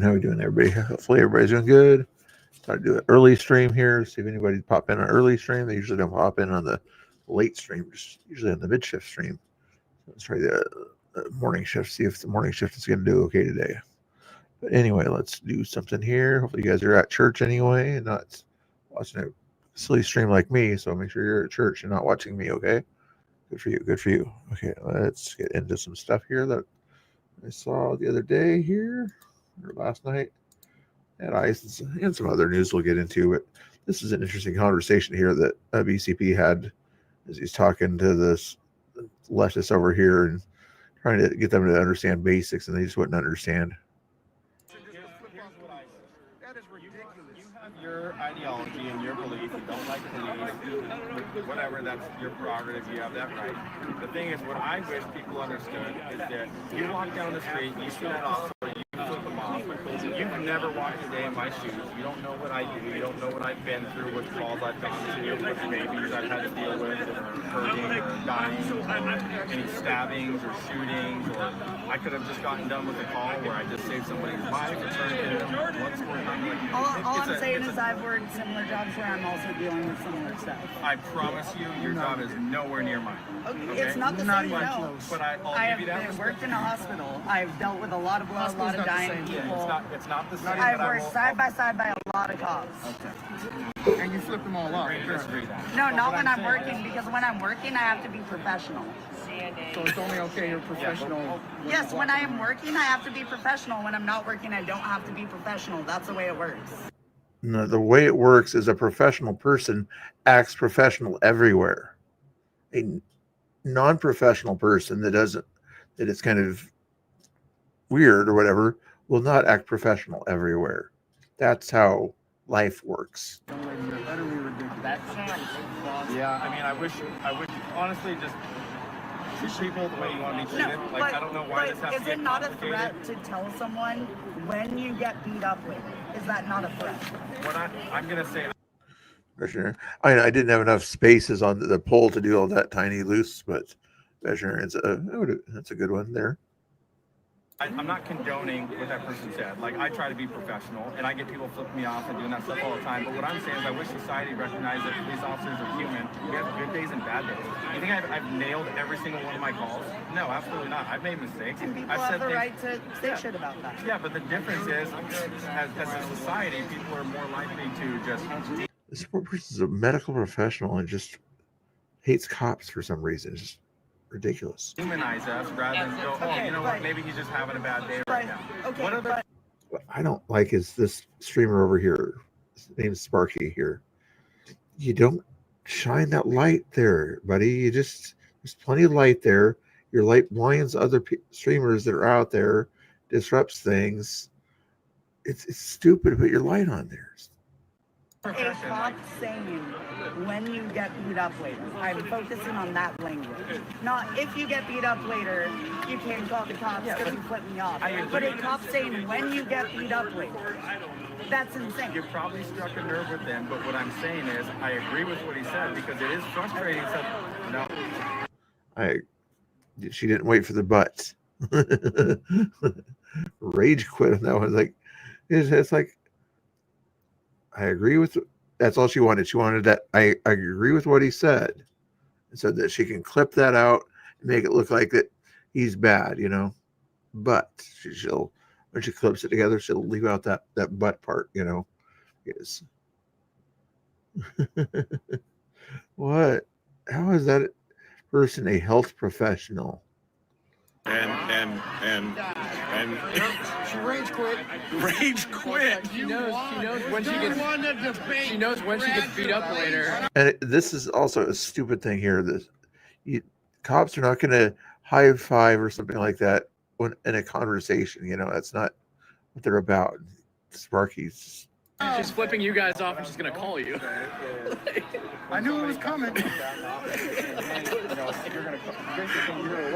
How we doing, everybody? Hopefully everybody's doing good. Try to do an early stream here. See if anybody pop in on an early stream. They usually don't pop in on the late stream, just usually on the mid shift stream. Let's try the morning shift. See if the morning shift is going to do okay today. But anyway, let's do something here. Hopefully you guys are at church anyway and not watching a silly stream like me. So make sure you're at church and not watching me. Okay. Good for you. Good for you. Okay, let's get into some stuff here that I saw the other day here. Or last night at ICE and some other news we'll get into, but this is an interesting conversation here that BCP had as he's talking to this leftist over here and trying to get them to understand basics, and they just wouldn't understand. That is ridiculous. You have your ideology and your belief. You don't like police, whatever, that's your prerogative. You have that right. The thing is, what I wish people understood is that you walk down the street, you see that officer, you flip them off. You've never walked a day in my shoes. You don't know what I do. You don't know what I've been through, what calls I've gone to, what babies I've had to deal with, or hurting, or dying, or any stabbings or shootings, or I could have just gotten done with a call where I just saved somebody's life or turned it into what's going on. All I'm saying is I've worked similar jobs where I'm also dealing with similar stuff. I promise you, your job is nowhere near mine. Okay? It's not the same, no. But I'll I give you that have respect. worked in a hospital. I've dealt with a lot of blood, a lot of dying people. It's not the same. I've worked side by side by a lot of cops. Okay. And you flip them all off. No, not when I'm working, because when I'm working, I have to be professional. So it's only okay you're professional. Yes, when I am working, I have to be professional. When I'm not working, I don't have to be professional. That's the way it works. No, the way it works is a professional person acts professional everywhere. A non-professional person that is kind of weird or whatever will not act professional everywhere. That's how life works. That sounds. Yeah, I mean, I wish, honestly, just treat people the way you want to be treated. Like, I don't know why this has to is get it not a complicated. threat to tell someone when you get beat up with? Is that not a threat? What I'm gonna say. Commissioner, I didn't have enough spaces on the poll to do all that tiny loose, but Commissioner, that's a good one there. I'm not condoning what that person said. Like, I try to be professional, and I get people flipping me off and doing that stuff all the time. But what I'm saying is I wish society recognized that police officers are human. We have good days and bad days. You think I've nailed every single one of my calls? No, absolutely not. I've made mistakes. And people I've have the things, right to say shit about that. Yeah, but the difference is, as a society, people are more likely to just... This poor person's a medical professional and just hates cops for some reason. It's just ridiculous. Humanize us rather than go, oh, you know what, maybe he's just having a bad day right now. What I don't like is this streamer over here. His name's Sparky here. You don't shine that light there, buddy. There's plenty of light there. Your light blinds other streamers that are out there, disrupts things. It's stupid to put your light on there. A cop saying when you get beat up later. I'm focusing on that language. Not if you get beat up later, you can't call the cops because you flipped me off. But a cop saying when you get beat up later, that's insane. You probably struck a nerve with them, but what I'm saying is I agree with what he said because it is frustrating. So, no. She didn't wait for the but. Rage quit on that one. Like, it's like, I agree with, that's all she wanted. She wanted that, I agree with what he said. So that she can clip that out and make it look like that he's bad, you know. But she'll, when she clips it together, she'll leave out that butt part, you know. Yes. What? How is that person a health professional? And she rage quit. Rage quit. She knows when she gets beat up later. And this is also a stupid thing here. Cops are not going to high five or something like that when in a conversation. You know, that's not what they're about. Sparky's. She's flipping you guys off and she's gonna call you. I knew it was coming. When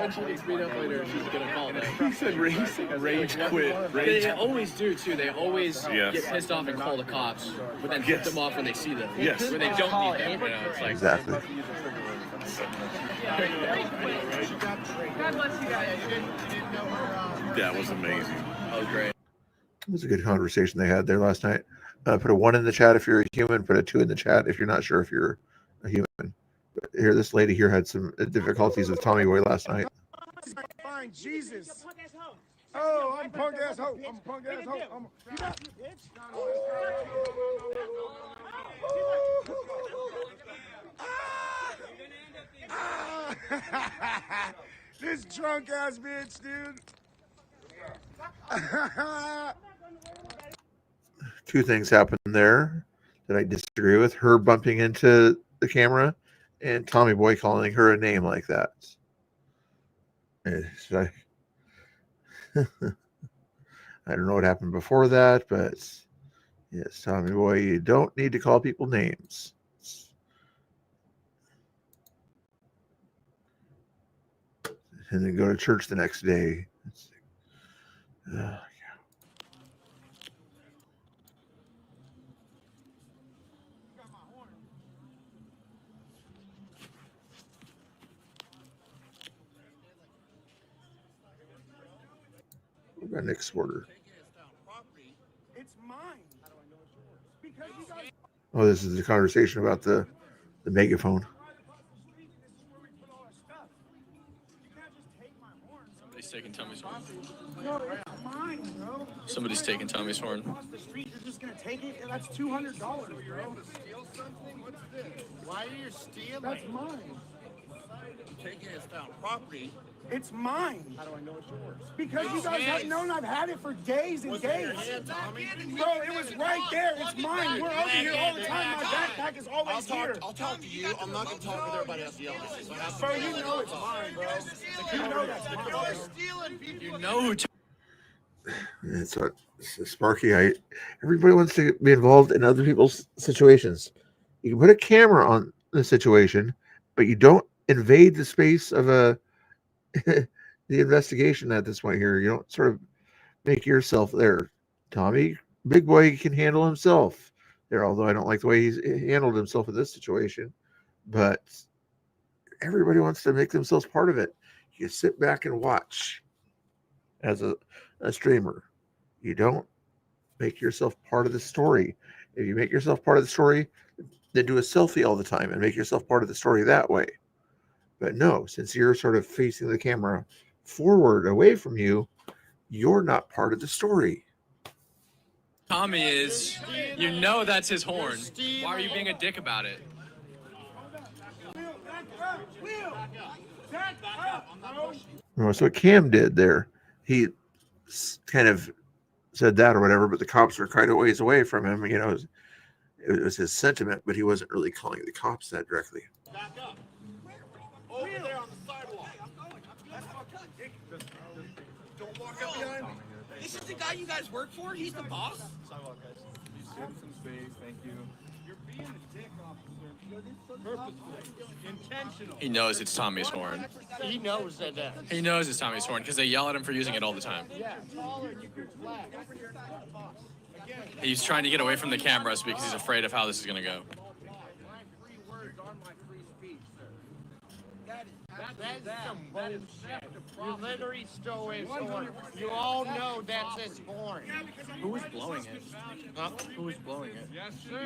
she gets beat up later, she's gonna call them. He said rage quit. They always do too. They always get pissed off and call the cops, but then flip them off when they see them. Yes. When they don't need them. You know, it's like Exactly. God bless you guys. That was amazing. that was great. It was a good conversation they had there last night. Put a 1 in the chat if you're a human. Put a 2 in the chat if you're not sure if you're a human. But here, this lady here had some difficulties with Tommy Boy last night. Find Jesus. Oh, I'm punk ass hoe. I'm punk ass hoe. This drunk ass bitch, dude. 2 things happened there that I disagree with. Her bumping into the camera and Tommy Boy calling her a name like that. I don't know what happened before that, but yes, Tommy Boy, you don't need to call people names. And then go to church the next day. What about next order? It's mine. Because you guys Oh, this is the conversation about the megaphone. Somebody's taking Tommy's horn. No, it's mine, bro. Somebody's taking Tommy's horn. Across the street, you're just gonna take it, and that's $200, bro. Why are you stealing? That's mine. Taking it down property. It's mine. How do I know it's yours? Because you guys have known I've had it for days and days. Bro, it was right there. It's mine. We're over here all the time. My backpack is always here. I'll talk to you. I'm not gonna talk with everybody else yelling. Bro, you know it's mine, bro. You know that's mine, bro. You know who It's what Sparky. Everybody wants to be involved in other people's situations. You can put a camera on the situation, but you don't invade the space of the investigation at this point here. You don't sort of make yourself there. Tommy, big boy, can handle himself there, although I don't like the way he's handled himself in this situation. But everybody wants to make themselves part of it. You sit back and watch as a streamer. You don't make yourself part of the story. If you make yourself part of the story, then do a selfie all the time and make yourself part of the story that way. But no, since you're sort of facing the camera forward away from you, you're not part of the story. Tommy is. You know that's his horn. Why are you being a dick about it? So what Cam did there, he kind of said that or whatever, but the cops were quite a ways away from him. You know, it was his sentiment, but he wasn't really calling the cops that directly. Back up. Over there on the sidewalk. Don't walk up behind me. This is the guy you guys work for? He's the boss? Sidewalk, guys. You sit some space. Thank you. Intentional. He knows it's Tommy's horn. He knows that. He knows it's Tommy's horn because they yell at him for using it all the time. Yeah. Taller, you can flag. He's trying to get away from the cameras because he's afraid of how this is going to go. That's some bullshit. You literally stole his horn. You all know that's his horn. Who was blowing it? Huh? Who was blowing it?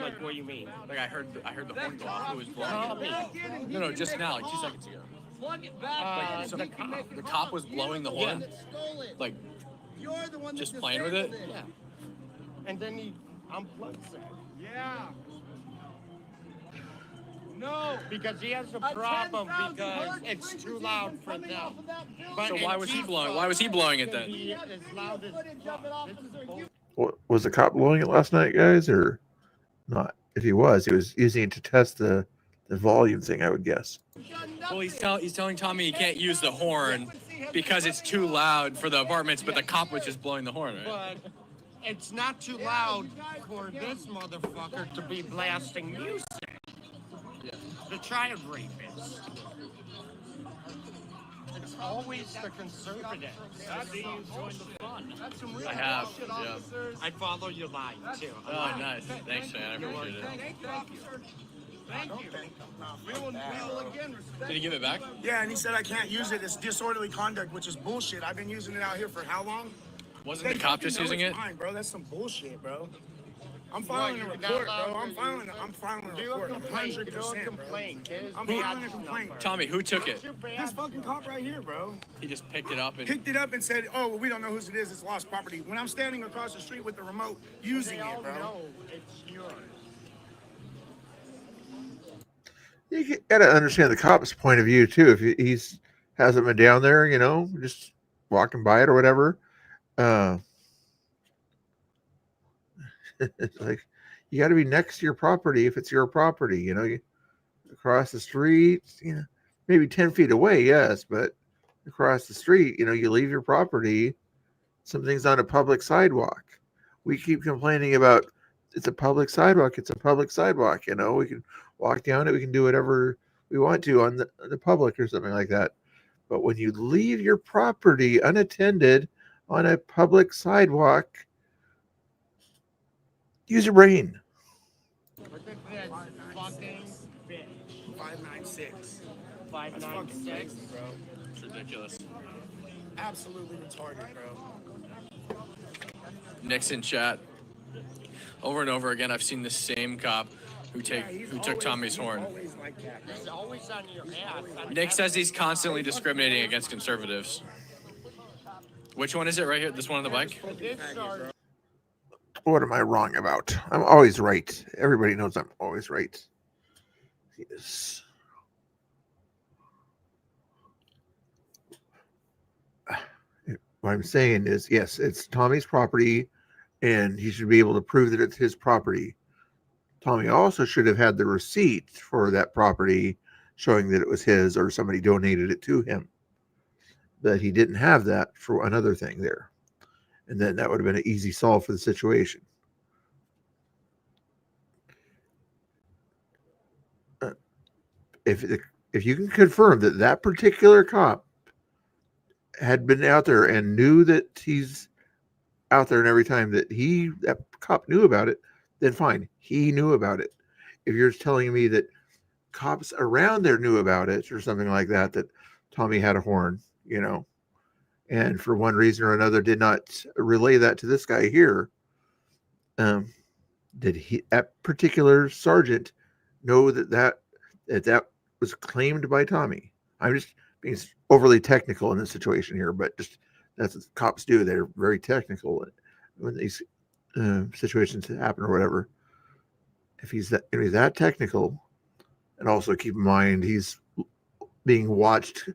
Like, what do you mean? Like I heard the horn go off. Who was blowing Tommy. it? No, just now, like 2 seconds ago. Like, so the cop was blowing the horn, like just playing with it. Yeah. And then he unplugs it. Yeah. No. Because he has a problem because it's too loud for them. But So why was he blowing? Why was he blowing it then? He is loud as fuck. This is bullshit. What, was the cop blowing it last night, guys, or not? If he was using it to test the volume thing, I would guess. Well, he's telling Tommy he can't use the horn because it's too loud for the apartments, but the cop was just blowing the horn, right? But it's not too loud for this motherfucker to be blasting music. The child rapist. It's always the conservatives. I have, yeah. I follow your line too. Oh, nice. Thanks, man. I appreciate it. Thank you. We will again respect. Did he give it back? Yeah, and he said I can't use it. It's disorderly conduct, which is bullshit. I've been using it out here for how long? Wasn't the cop just using it? Fine, bro. That's some bullshit, bro. I'm filing a report, bro. I'm filing a report. Do a 100%, bro. complaint, kid. I'm filing a complaint. Tommy, who took it? This fucking cop right here, bro. He just picked it up and Picked it up and said, oh, well, we don't know whose it is. It's lost property. When I'm standing across the street with the remote using They all it, bro. know it's yours. You got to understand the cop's point of view too. If he's hasn't been down there, just walking by it or whatever. It's like you got to be next to your property if it's your property. You across the street, maybe 10 feet away, yes, but across the street, you leave your property. Something's on a public sidewalk. We keep complaining about it's a public sidewalk. It's a public sidewalk. We can walk down it. We can do whatever we want to on the public or something like that. But when you leave your property unattended on a public sidewalk, use your brain. Look at this fucking bitch. 596. 596. Bro. it's ridiculous. Absolutely retarded, bro. Nick's in chat. Over and over again, I've seen the same cop who took Tommy's horn. Always like that, bro. It's always on your ass. Nick says he's constantly discriminating against conservatives. Which one is it right here? This one on the bike? This are What am I wrong about? I'm always right. Everybody knows I'm always right. Yes. What I'm saying is, yes, it's Tommy's property, and he should be able to prove that it's his property. Tommy also should have had the receipt for that property showing that it was his or somebody donated it to him. But he didn't have that for another thing there. And then that would have been an easy solve for the situation. If you can confirm that that particular cop had been out there and knew that he's out there, and every time that cop knew about it, then fine, he knew about it. If you're telling me that cops around there knew about it or something like that Tommy had a horn, and for one reason or another did not relay that to this guy here, did that particular sergeant know that was claimed by Tommy? I'm just being overly technical in this situation here, but just that's what cops do. They're very technical when these situations happen or whatever. If he's that technical, and also keep in mind he's being watched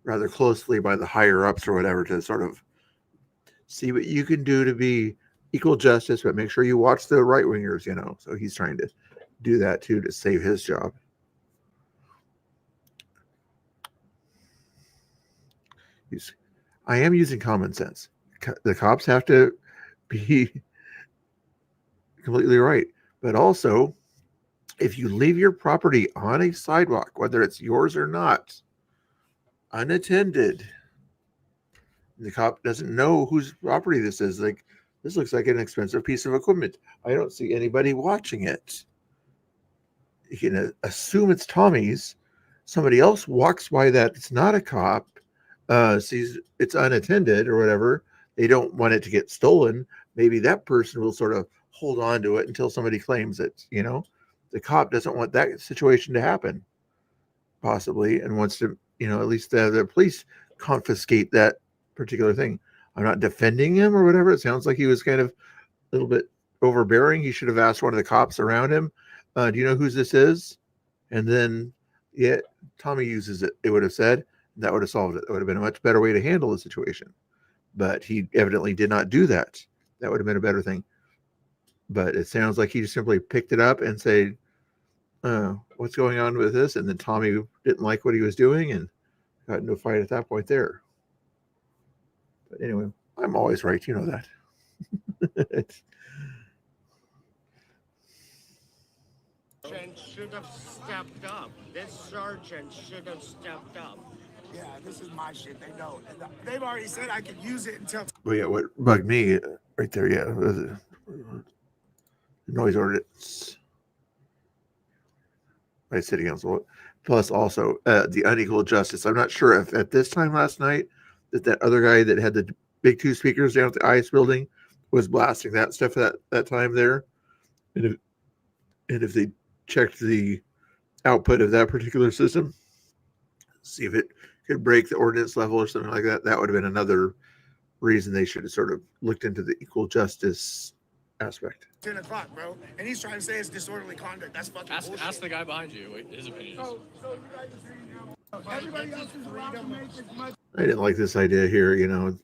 rather closely by the higher ups or whatever to sort of see what you can do to be equal justice, but make sure you watch the right wingers, So he's trying to do that too to save his job. I am using common sense. The cops have to be completely right, but also if you leave your property on a sidewalk, whether it's yours or not, unattended, the cop doesn't know whose property this is. Like, this looks like an expensive piece of equipment. I don't see anybody watching it. You can assume it's Tommy's. Somebody else walks by that. It's not a cop. Sees it's unattended or whatever. They don't want it to get stolen. Maybe that person will sort of hold on to it until somebody claims it. You know, the cop doesn't want that situation to happen, possibly, and wants to, you know, at least the police confiscate that particular thing. I'm not defending him or whatever. It sounds like he was kind of a little bit overbearing. He should have asked one of the cops around him, do you know whose this is? And then, yeah, Tommy uses it, it would have said. That would have solved it. That would have been a much better way to handle the situation. But he evidently did not do that. That would have been a better thing. But it sounds like he just simply picked it up and said, what's going on with this? And then Tommy didn't like what he was doing and got into a fight at that point there. But anyway, I'm always right. You know that. Sergeant should have stepped up. This sergeant should have stepped up. Yeah, this is my shit. They know. They've already said I could use it until. Well, yeah, what bugged me right there, yeah, was the noise ordinance by city council. Plus, also the unequal justice. I'm not sure if at this time last night that other guy that had the big two speakers down at the ICE building was blasting that stuff at that time there, and if they checked the output of that particular system, see if it could break the ordinance level or something like that, that would have been another reason they should have sort of looked into the equal justice aspect. 10 o'clock, bro. And he's trying to say it's disorderly conduct. That's fucking bullshit. Ask the guy behind you what his opinion is. Everybody else is allowed to make as much. I didn't like this idea here, you know,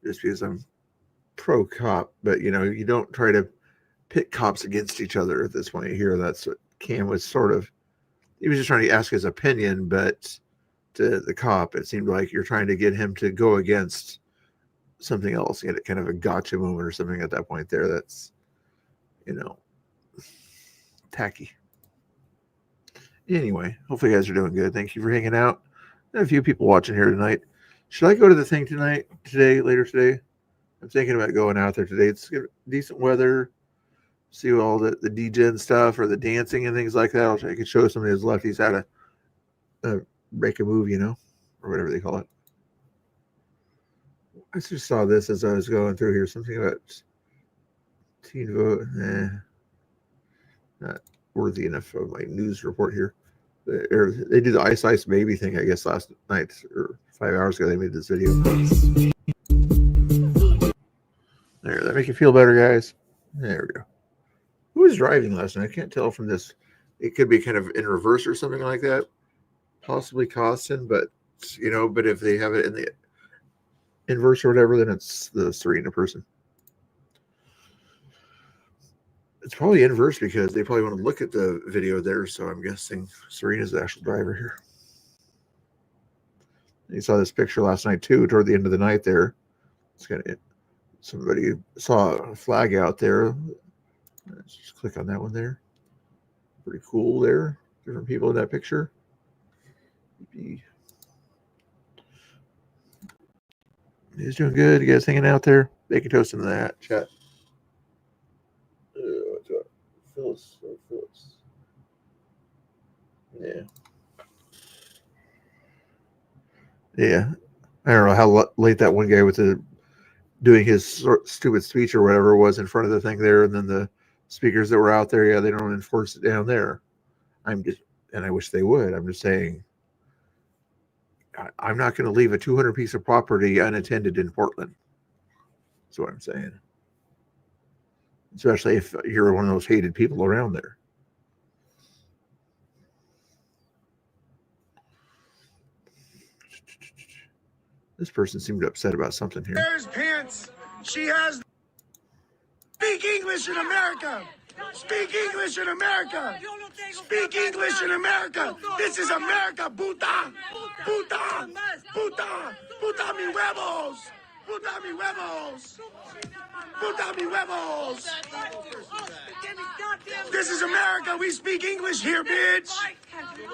just because I'm pro cop, but you know, you don't try to pit cops against each other at this point here. That's what Cam was sort of, he was just trying to ask his opinion, but to the cop, it seemed like you're trying to get him to go against something else, get it kind of a gotcha moment or something at that point there. That's, you know, tacky. Anyway, hopefully you guys are doing good. Thank you for hanging out. A few people watching here tonight. Should I go to the thing later today? I'm thinking about going out there today. It's decent weather. See all the DJing stuff or the dancing and things like that. I could show somebody who's left. He's had a break a move, you know, or whatever they call it. I just saw this as I was going through here. Something about teen vote. Not worthy enough of my news report here. They do the Ice Baby thing, I guess, last night or 5 hours ago. They made this video. There, that make you feel better, guys? There we go. Who was driving last night? I can't tell from this. It could be kind of in reverse or something like that. Possibly Costin, but you know, but if they have it in the inverse or whatever, then it's the Serena person. It's probably inverse because they probably want to look at the video there. So I'm guessing Serena's the actual driver here. You saw this picture last night too, toward the end of the night there. It's kind of, somebody saw a flag out there. Let's just click on that one there. Pretty cool there. Different people in that picture. He's doing good. You guys hanging out there? Bacon toast in the chat. Phyllis. Yeah. I don't know how late that one guy was doing his stupid speech or whatever it was in front of the thing there, and then the speakers that were out there, yeah, they don't enforce it down there. And I wish they would. I'm just saying, I'm not going to leave a 200 piece of property unattended in Portland. That's what I'm saying. Especially if you're one of those hated people around there. This person seemed upset about something here. There's pants. She has. Speak English in America. Speak English in America. Speak English in America. This is America, puta. Puta. Puta. Puta mi huevos. Puta mi huevos! Puta mi huevos! This is America. We speak English here, bitch.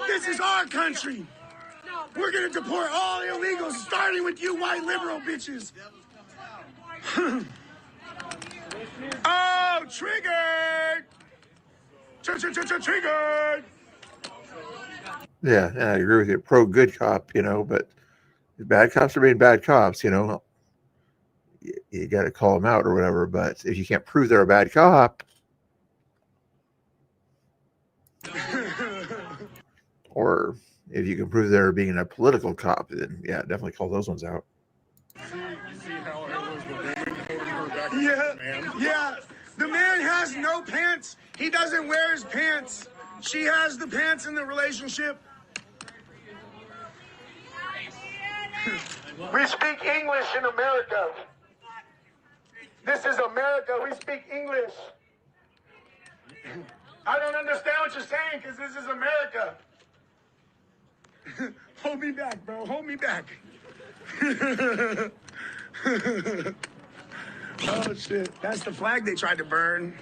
This is our country. We're gonna deport all illegals, starting with you white liberal bitches. Oh, triggered! Triggered! Yeah, I agree with you. Pro good cop, you know, but bad cops are being bad cops, you know. You got to call them out or whatever. But if you can't prove they're a bad cop, or if you can prove they're being a political cop, then yeah, definitely call those ones out. Yeah. The man has no pants. He doesn't wear his pants. She has the pants in the relationship. We speak English in America. This is America. We speak English. I don't understand what you're saying because this is America. Hold me back, bro. Hold me back. Oh, shit. That's the flag they tried to burn.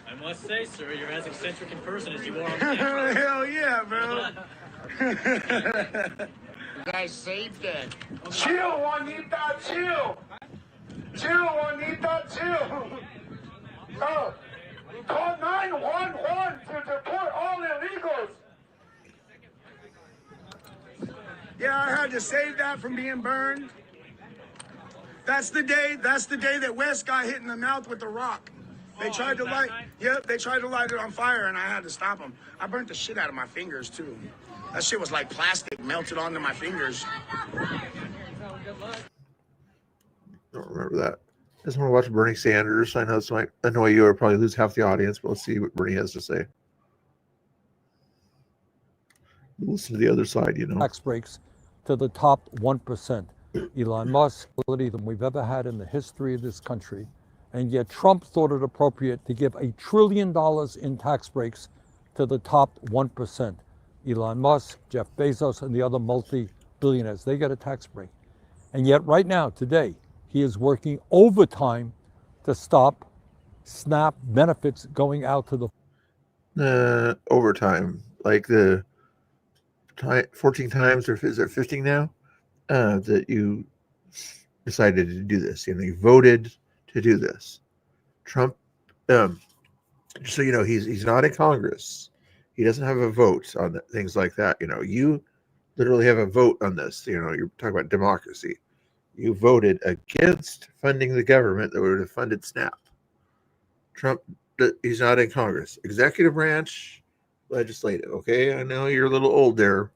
I must say, sir, you're as eccentric in person as you are on camera. Hell yeah, bro. You guys saved it. Chill, Juanita, chill. Chill, Juanita, chill. Oh, call 911 to deport all illegals. Yeah, I had to save that from being burned. That's the day that West got hit in the mouth with the rock. They tried to light it on fire, and I had to stop them. I burnt the shit out of my fingers too. That shit was like plastic melted onto my fingers. Don't remember that. I just want to watch Bernie Sanders. I know this might annoy you or probably lose half the audience, but let's see what Bernie has to say. Listen to the other side, you know. Tax breaks to the top 1%. Elon Musk, than we've ever had in the history of this country. And yet Trump thought it appropriate to give $1 trillion in tax breaks to the top 1%. Elon Musk, Jeff Bezos, and the other multi-billionaires, they get a tax break. And yet right now, today, he is working overtime to stop SNAP benefits going out to the overtime, like the 14 times, or is it 15 now, that you decided to do this. You know, you voted to do this. Trump, just so you know, he's not in Congress. He doesn't have a vote on things like that. You know, you literally have a vote on this. You know, you're talking about democracy. You voted against funding the government that would have funded SNAP. Trump, he's not in Congress. Executive branch, legislative. Okay, I know you're a little old there,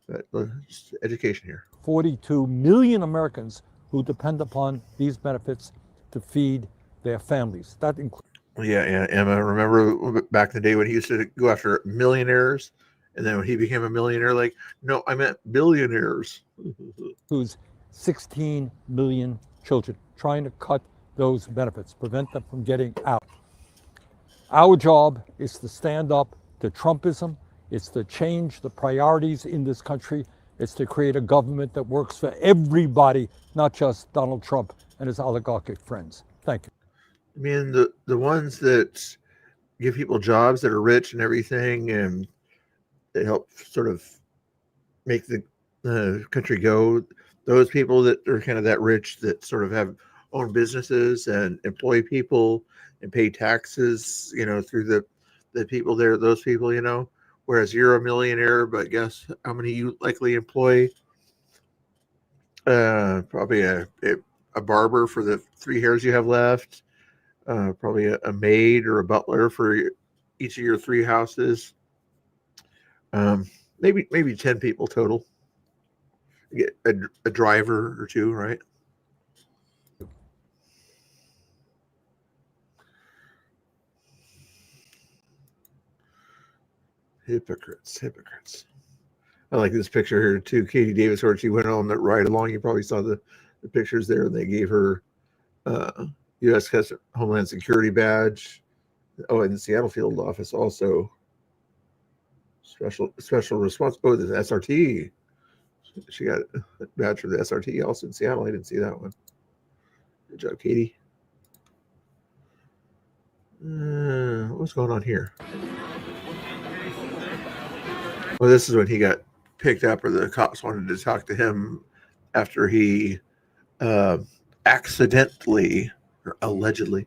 but just education here. 42 million Americans who depend upon these benefits to feed their families. That includes. Yeah, Emma, remember back in the day when he used to go after millionaires, and then when he became a millionaire, like, no, I meant billionaires. Who's 16 million children, trying to cut those benefits, prevent them from getting out. Our job is to stand up to Trumpism. It's to change the priorities in this country. It's to create a government that works for everybody, not just Donald Trump and his oligarchic friends. Thank you. I mean, the ones that give people jobs that are rich and everything, and they help sort of make the country go, those people that are kind of that rich that sort of have own businesses and employ people and pay taxes, you know, through the people there, those people, you know, whereas you're a millionaire, but guess how many you likely employ? Probably a barber for the 3 hairs you have left. Probably a maid or a butler for each of your 3 houses. Maybe 10 people total. You get a driver or 2, right? Hypocrites. I like this picture here too. Katie Davis, where she went on that ride along. You probably saw the pictures there. They gave her U.S. Homeland Security badge. Oh, and the Seattle field office also special response. Oh, the SRT. She got a badge for the SRT also in Seattle. I didn't see that one. Good job, Katie. What's going on here? Well, this is when he got picked up, or the cops wanted to talk to him after he accidentally or allegedly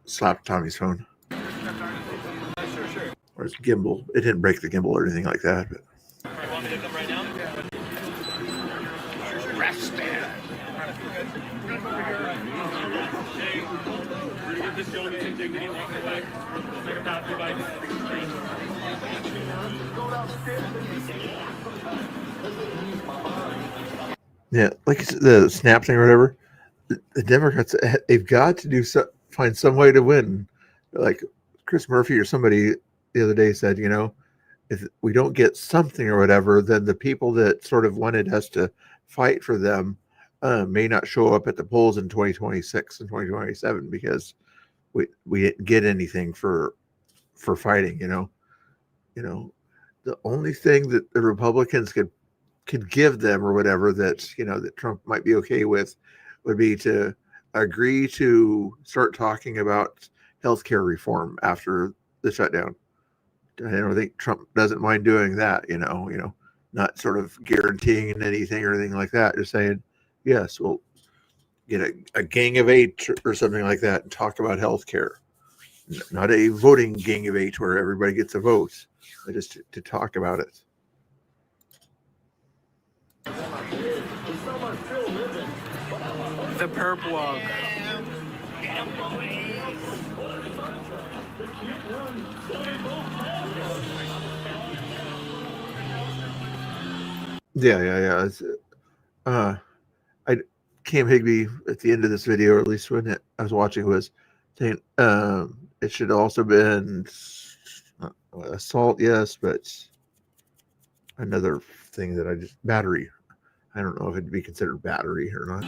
slapped Tommy's phone. Or his gimbal. It didn't break the gimbal or anything like that. But. Want me to come right now? Rest there. Yeah, like the snap thing or whatever. The Democrats, they've got to find some way to win. Like Chris Murphy or somebody the other day said, if we don't get something or whatever, then the people that sort of wanted us to fight for them may not show up at the polls in 2026 and 2027 because we didn't get anything for fighting. The only thing that the Republicans could give them or whatever that that Trump might be okay with would be to agree to start talking about healthcare reform after the shutdown. I don't think Trump doesn't mind doing that, not sort of guaranteeing anything or anything like that. Just saying, yes, we'll get a gang of 8 or something like that and talk about healthcare. Not a voting gang of 8 where everybody gets a vote, but just to talk about it. The perp walk. Yeah. It's, Cam Higby at the end of this video, or at least when I was watching, was saying it should also been assault, yes, but another thing that battery. I don't know if it'd be considered battery or not.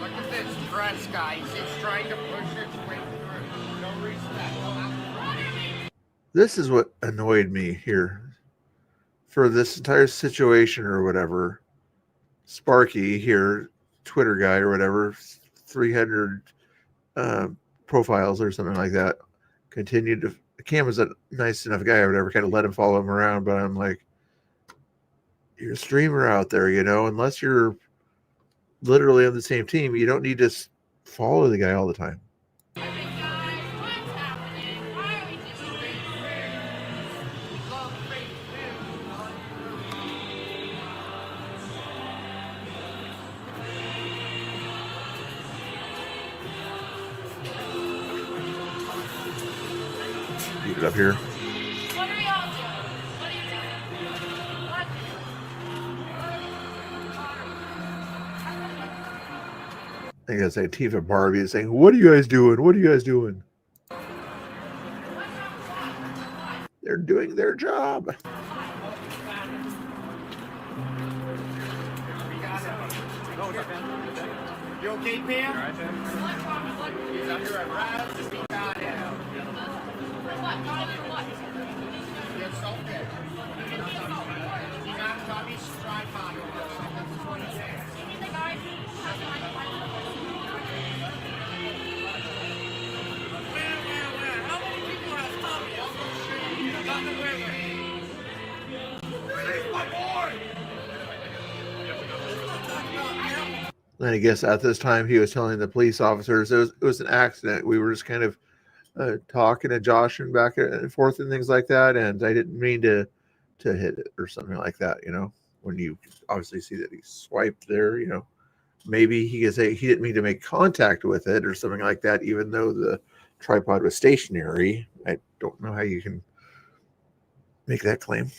Look at this press, guys. It's trying to push its way through. No respect. This is what annoyed me here. For this entire situation or whatever, Sparky here, Twitter guy or whatever, 300 profiles or something like that, continued to. Cam was a nice enough guy or whatever, kind of let him follow him around, but I'm like, you're a streamer out there, unless you're literally on the same team, you don't need to follow the guy all the time. Get it up here. What are y'all doing? What are you doing? What? I think that's Antifa Barbie is saying, "What are you guys doing? What are you guys doing?" They're doing their job. You okay, Pam? He's under arrest. We got him. For what? Got him for what? You're so good. You got Tommy's tripod. That's what he says. You mean the guy who has the microphone? Where? How many people have Tommy? I'll go show you. Nothing where. Release my boy! And I guess at this time he was telling the police officers it was an accident. We were just kind of talking to Josh and back and forth and things like that, and I didn't mean to hit it or something like that. When you obviously see that he swiped there, maybe he could say he didn't mean to make contact with it or something like that, even though the tripod was stationary. I don't know how you can make that claim.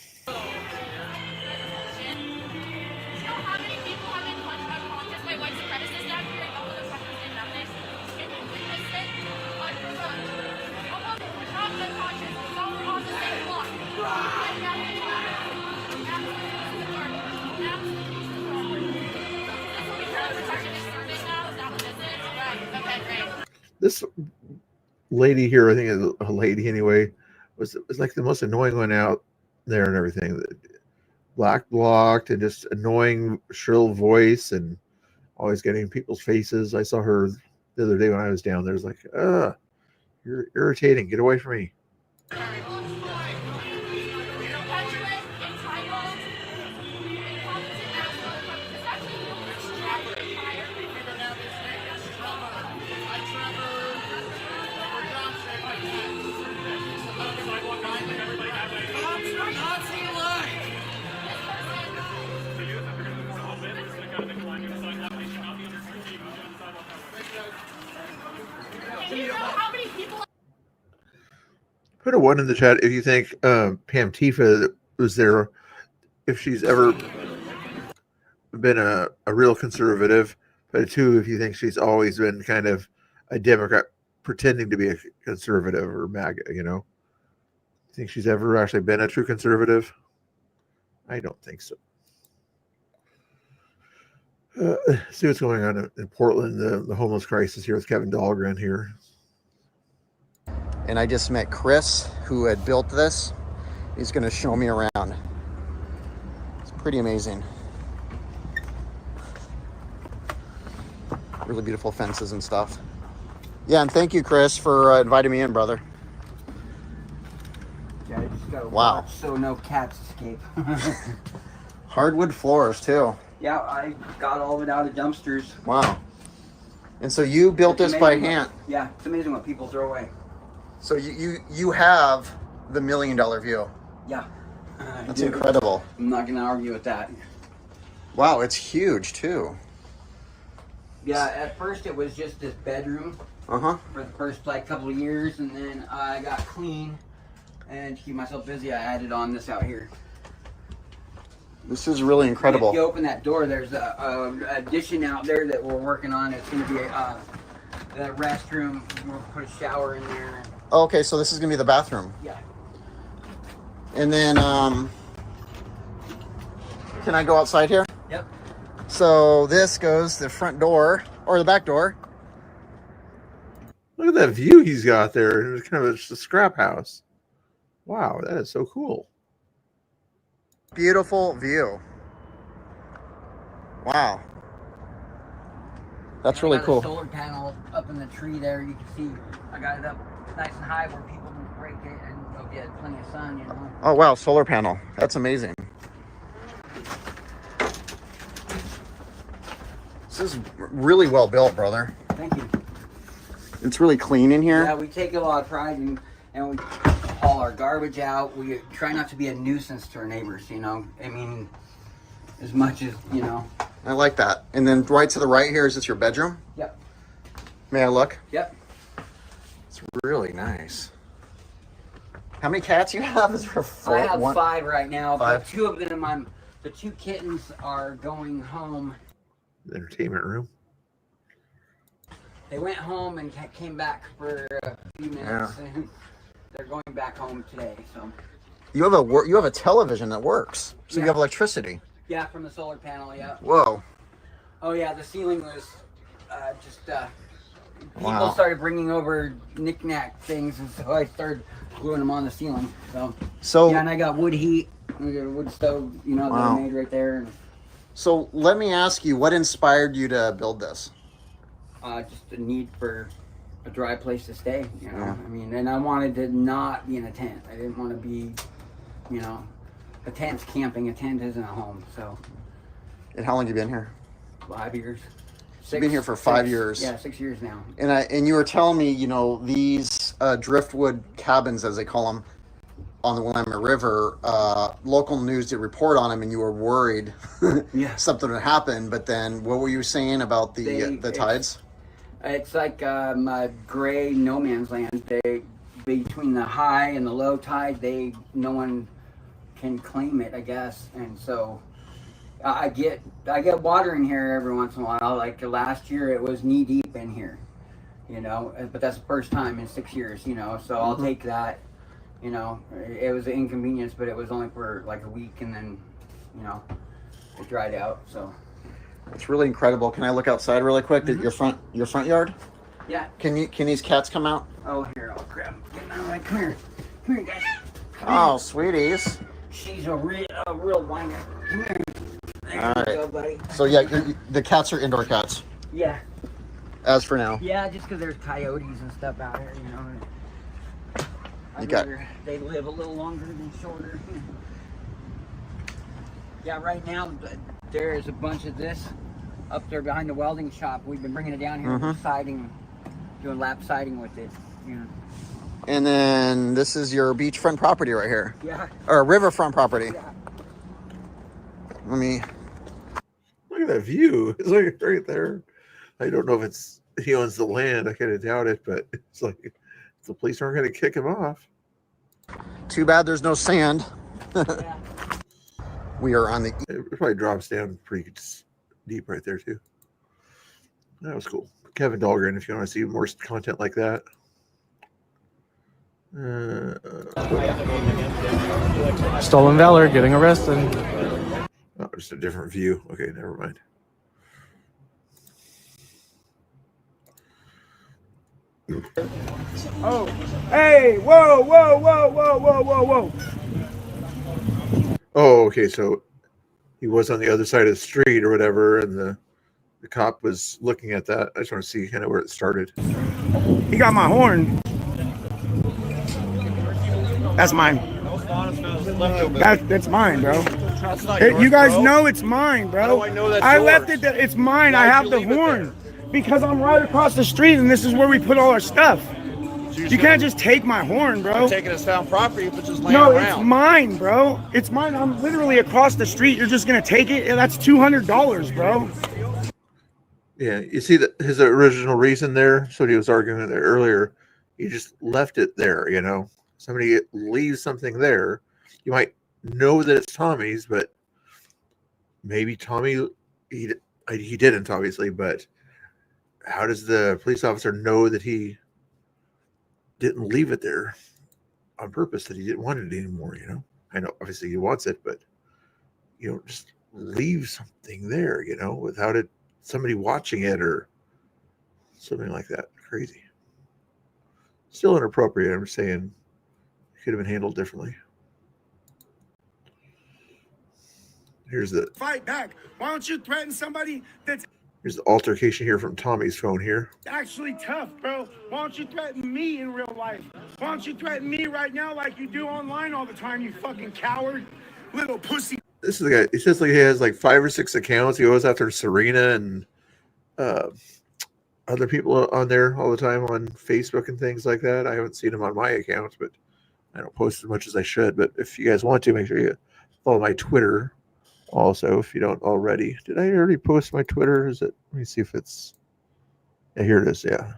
lady here, I think it's a lady anyway, was like the most annoying one out there and everything. Black blocked and just annoying shrill voice and always getting people's faces. I saw her the other day when I was down there. It was like, you're irritating. Get away from me. Put a 1 in the chat if you think Pam Tifa was there, if she's ever been a real conservative. But a 2 if you think she's always been kind of a Democrat pretending to be a conservative or MAGA, you know. Think she's ever actually been a true conservative? I don't think so. See what's going on in Portland, the homeless crisis here with Kevin Dahlgren here. And I just met Chris, who had built this. He's going to show me around. It's pretty amazing. Really beautiful fences and stuff. Yeah, and thank you, Chris, for inviting me in, brother. Yeah, I just gotta wow. watch so no cats escape. Hardwood floors, too. Yeah, I got all of it out of dumpsters. Wow. And so you built this by hand? Yeah, it's amazing what people throw away. So you have the $1 million view. Yeah. That's incredible. I'm not going to argue with that. Wow, it's huge too. Yeah, at first it was just this bedroom. Uh-huh. For the first like couple of years, and then I got clean, and to keep myself busy, I added on this out here. This is really incredible. If you open that door, there's a addition out there that we're working on. It's going to be the restroom. We'll put a shower in there. Okay, so this is going to be the bathroom. Yeah. And then, can I go outside here? Yep. So this goes the front door, or the back door. Look at that view he's got there. It's kind of a scrap house. Wow, that is so cool. Beautiful view. Wow. That's really cool. A solar panel up in the tree there. You can see I got it up nice and high where people won't break it, and you'll get plenty of sun, you know. Oh wow, solar panel. That's amazing. This is really well built, brother. Thank you. It's really clean in here. Yeah, we take a lot of pride in, and we haul our garbage out. We try not to be a nuisance to our neighbors, you know. I mean, as much as, you know. I like that. And then right to the right here, is this your bedroom? Yep. May I look? Yep. It's really nice. How many cats you have? Is there I have 5 right now, 5? but 2 of them, the 2 kittens are going home. The entertainment room. They went home and came back for a few minutes. Yeah. And they're going back home today. So you have a television that works. So you have electricity. Yeah, from the solar panel. Yeah. Whoa. Oh yeah, the ceiling was people started bringing over knick-knack things, and so I started gluing them on the ceiling. So yeah, and I got wood heat. I got a wood stove, you know, that I made right there. So let me ask you, what inspired you to build this? Just a need for a dry place to stay, you know. Yeah. I mean, and I wanted to not be in a tent. I didn't want to be, you know, a tent's camping. A tent isn't a home. So. And how long have you been here? 5 years. You've been here for 5 years. Yeah, 6 years now. And you were telling me, you know, these driftwood cabins, as they call them, on the Willamette River, local news did report on them, and you were worried something would happen. But then, what were you saying about the tides? It's like a gray no man's land. They between the high and the low tide, no one can claim it, I guess. And so I get water in here every once in a while. Like last year, it was knee deep in here, you know. But that's the first time in 6 years, you know. So I'll take that. You know, it was an inconvenience, but it was only for like a week, and then, you know, it dried out. So it's really incredible. Can I look outside really quick at your front yard? Yeah. Can these cats come out? Oh, here, I'll grab them. Get out of my, come here. Come here, guys. Oh, sweeties. She's a real whiner. Come here. There All right. you go, buddy. So yeah, the cats are indoor cats. Yeah. As for now. Yeah, just because there's coyotes and stuff out here, you know. I'd got- rather they live a little longer than shorter. Yeah, right now there's a bunch of this up there behind the welding shop. We've been bringing it down here, Mhm. siding, doing lap siding with it. You know. And then this is your beachfront property right here. Yeah. Or riverfront property. Yeah. Let me. Look at that view. It's like right there. I don't know if it's he owns the land. I kind of doubt it, but it's like the police aren't going to kick him off. Too bad there's no sand. Yeah. We are on the. It probably drops down pretty deep right there too. That was cool. Kevin Dahlgren, if you want to see more content like that. Stolen valor, getting arrested. Oh, just a different view. Okay, never mind. Oh, hey, whoa, whoa, whoa, whoa, whoa, whoa, whoa. Oh, okay. So he was on the other side of the street or whatever, and the cop was looking at that. I just want to see kind of where it started. He got my horn. That's mine. That's mine, bro. You guys know it's mine, bro. I left it that it's mine. I have the horn because I'm right across the street, and this is where we put all our stuff. You can't just take my horn, bro. Taking his found property, but just laying No, around. it's mine, bro. It's mine. I'm literally across the street. You're just gonna take it? That's $200, bro. Yeah, you see that his original reason there. So he was arguing there earlier. He just left it there. You know, somebody leaves something there. You might know that it's Tommy's, but maybe Tommy he didn't obviously. But how does the police officer know that he didn't leave it there on purpose, that he didn't want it anymore? You know, I know obviously he wants it, but you know, just leave something there, you know, without it somebody watching it or something like that. Crazy. Still inappropriate. I'm just saying it could have been handled differently. Here's the Fight back. Why don't you threaten somebody that's here's the altercation here from Tommy's phone here. actually tough, bro? Why don't you threaten me in real life? Why don't you threaten me right now like you do online all the time, you fucking coward, little pussy? This is the guy. He says like he has like 5 or 6 accounts. He goes after Serena and other people on there all the time on Facebook and things like that. I haven't seen him on my account, but I don't post as much as I should. But if you guys want to, make sure you follow my Twitter also if you don't already. Did I already post my Twitter? Is it? Let me see if it's. Yeah, here it is. Yeah.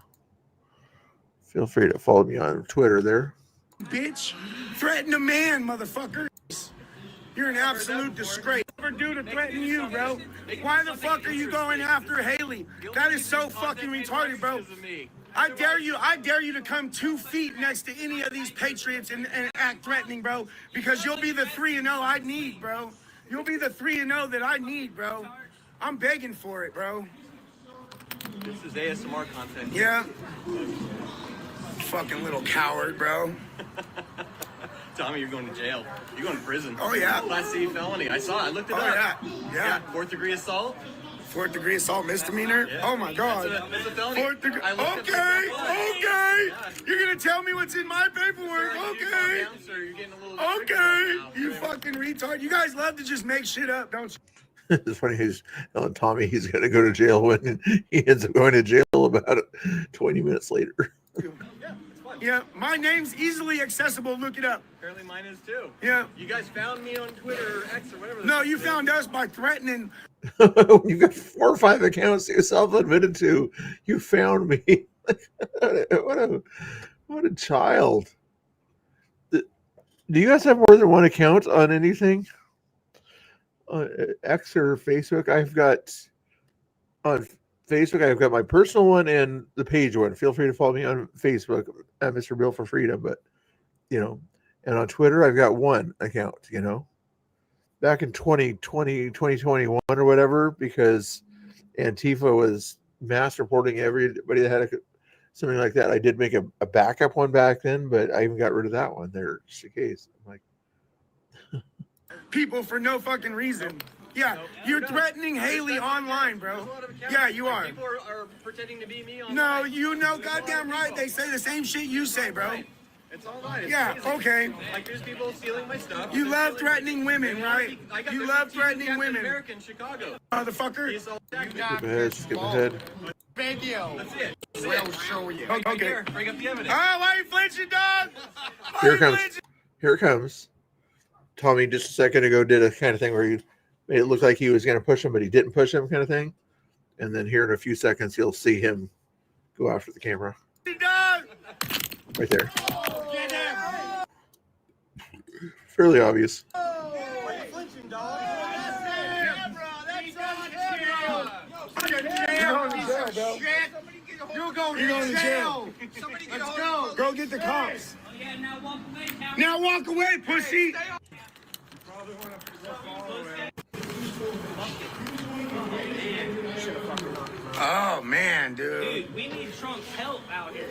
Feel free to follow me on Twitter there. Bitch, threaten a man, motherfucker. You're an absolute disgrace. Never do to threaten you, bro. Why the fuck are you going after Haley? That is so fucking retarded, bro. I dare you to come 2 feet next to any of these patriots and act threatening, bro, because you'll be the 3-0 I need, bro. You'll be the 3-0 that I need, bro. I'm begging for it, bro. This is ASMR content. Yeah. Fucking little coward, bro. Tommy, you're going to jail. You're going to prison. Oh, yeah. Class C felony. I saw it. I looked it Oh, up. yeah. 4th degree assault. 4th degree assault misdemeanor? Yeah. Oh my God. That's a felony. 4th degree. I looked Okay, at okay. Yeah. You're gonna tell me what's in my paperwork? Sir, Okay. down, sir. You're getting a little Okay. right now. You fucking retard. You guys love to just make shit up, don't you? It's funny he's telling Tommy he's going to go to jail when he ends up going to jail about 20 minutes later. Yeah, my name's easily accessible. Look it up. Apparently mine is too. Yeah. You guys found me on Twitter or X or whatever. No, you found us by threatening. You've got 4 or 5 accounts you self-admitted to. You found me. What a child. Do you guys have more than one account on anything? X or Facebook? I've got on Facebook, I've got my personal one and the page one. Feel free to follow me on Facebook at Mr. Bill for Freedom. But, you know, and on Twitter, I've got one account, you know, back in 2020, 2021 or whatever, because Antifa was mass reporting everybody that had something like that. I did make a backup one back then, but I even got rid of that one there just in case. I'm like, people for no fucking reason. Yeah, you're threatening Haley online, bro. Yeah, you are. People are pretending to be me online. No, you know goddamn right. They say the same shit you say, bro. It's online. It's Yeah, crazy. okay. Like there's people stealing my stuff. You love threatening women, right? You love threatening women. America in Chicago. Motherfucker. skip ahead, skip ahead. Video. That's it. We'll show you. Okay. Here, bring up the evidence. Ah, why are you flinching, dog? Why Here are it you comes. flinching? Here it comes. Tommy just a second ago did a kind of thing where he made it look like he was going to push him, but he didn't push him, kind of thing. And then here in a few seconds, you'll see him go after the camera. Dog. Right there. Get him. Fairly obvious. Why are you flinching, dog? You're going to jail. Let's go. Go get the cops. Now walk away, pussy. Oh man, dude. We need Trump's help out here.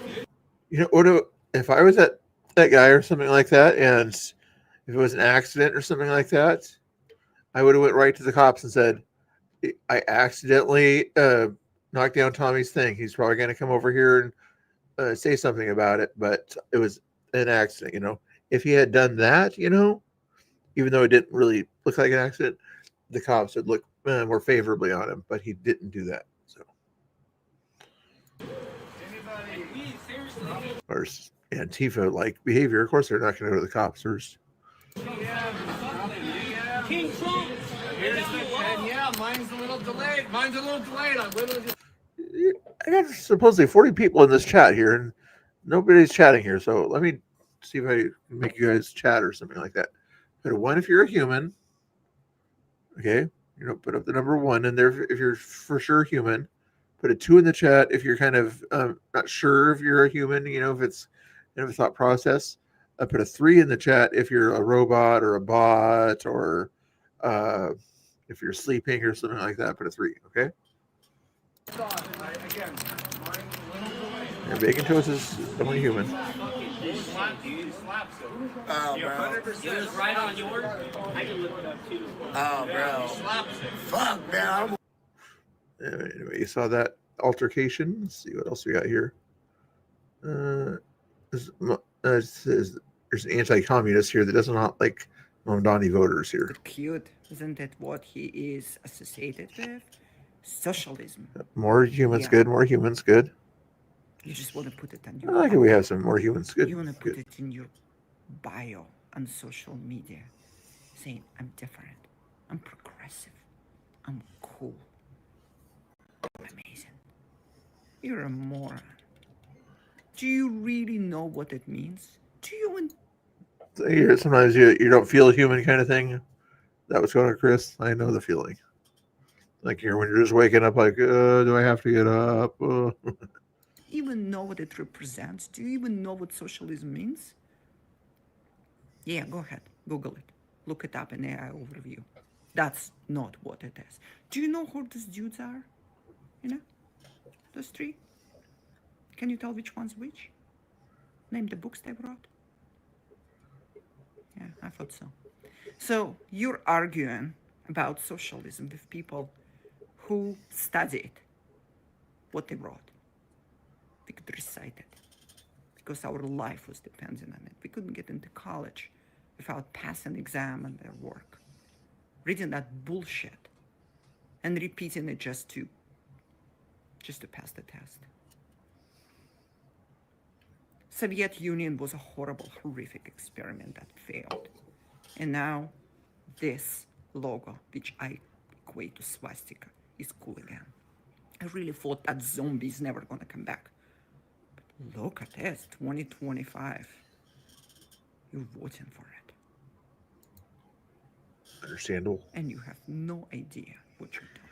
You know, if I was that guy or something like that, and if it was an accident or something like that, I would have went right to the cops and said, I accidentally knocked down Tommy's thing. He's probably going to come over here and say something about it, but it was an accident, you know. If he had done that, you know, even though it didn't really look like an accident, the cops would look more favorably on him, but he didn't do that. So, or Antifa-like behavior, of course, they're not going to go to the cops first. King Trump. Yeah, mine's a little delayed. I'm literally just. I got supposedly 40 people in this chat here, and nobody's chatting here. So let me see if I can make you guys chat or something like that. Put a 1 if you're a human. Okay, you know, put up the number 1 in there if you're for sure human. Put a 2 in the chat if you're kind of not sure if you're a human. You know, if it's kind of a thought process. Put a 3 in the chat if you're a robot or a bot or if you're sleeping or something like that. Put a 3. Okay. Yeah, bacon toast is only human. Oh, bro. He was right on yours. I can look it up too. Oh, bro. Fuck, man. Anyway, you saw that altercation. Let's see what else we got here. There's an anti-communist here that does not like Mamdani voters here. Cute, isn't that what he is associated with? Socialism. More humans, Yeah. good. More humans, good. You just want to put it on I your. like it. We have some more humans, good. You want to put Good. it in your bio on social media, saying I'm different, I'm progressive, I'm cool, amazing. You're a moron. Do you really know what it means? Do you even Sometimes you don't feel human, kind of thing. That was going to Chris. I know the feeling. Like here when you're just waking up, like, do I have to get up? even know what it represents? Do you even know what socialism means? Yeah, go ahead, Google it. Look it up in AI overview. That's not what it is. Do you know who these dudes are? You know, those 3. Can you tell which one's which? Name the books they wrote. Yeah, I thought so. So you're arguing about socialism with people who studied what they wrote. We could recite it because our life was dependent on it. We couldn't get into college without passing an exam and their work. Reading that bullshit and repeating it just to pass the test. Soviet Union was a horrible, horrific experiment that failed. And now this logo, which I equate to swastika, is cool again. I really thought that zombie's never gonna come back. But look at this, 2025. You're voting for it. Understandable. And you have no idea what you're doing.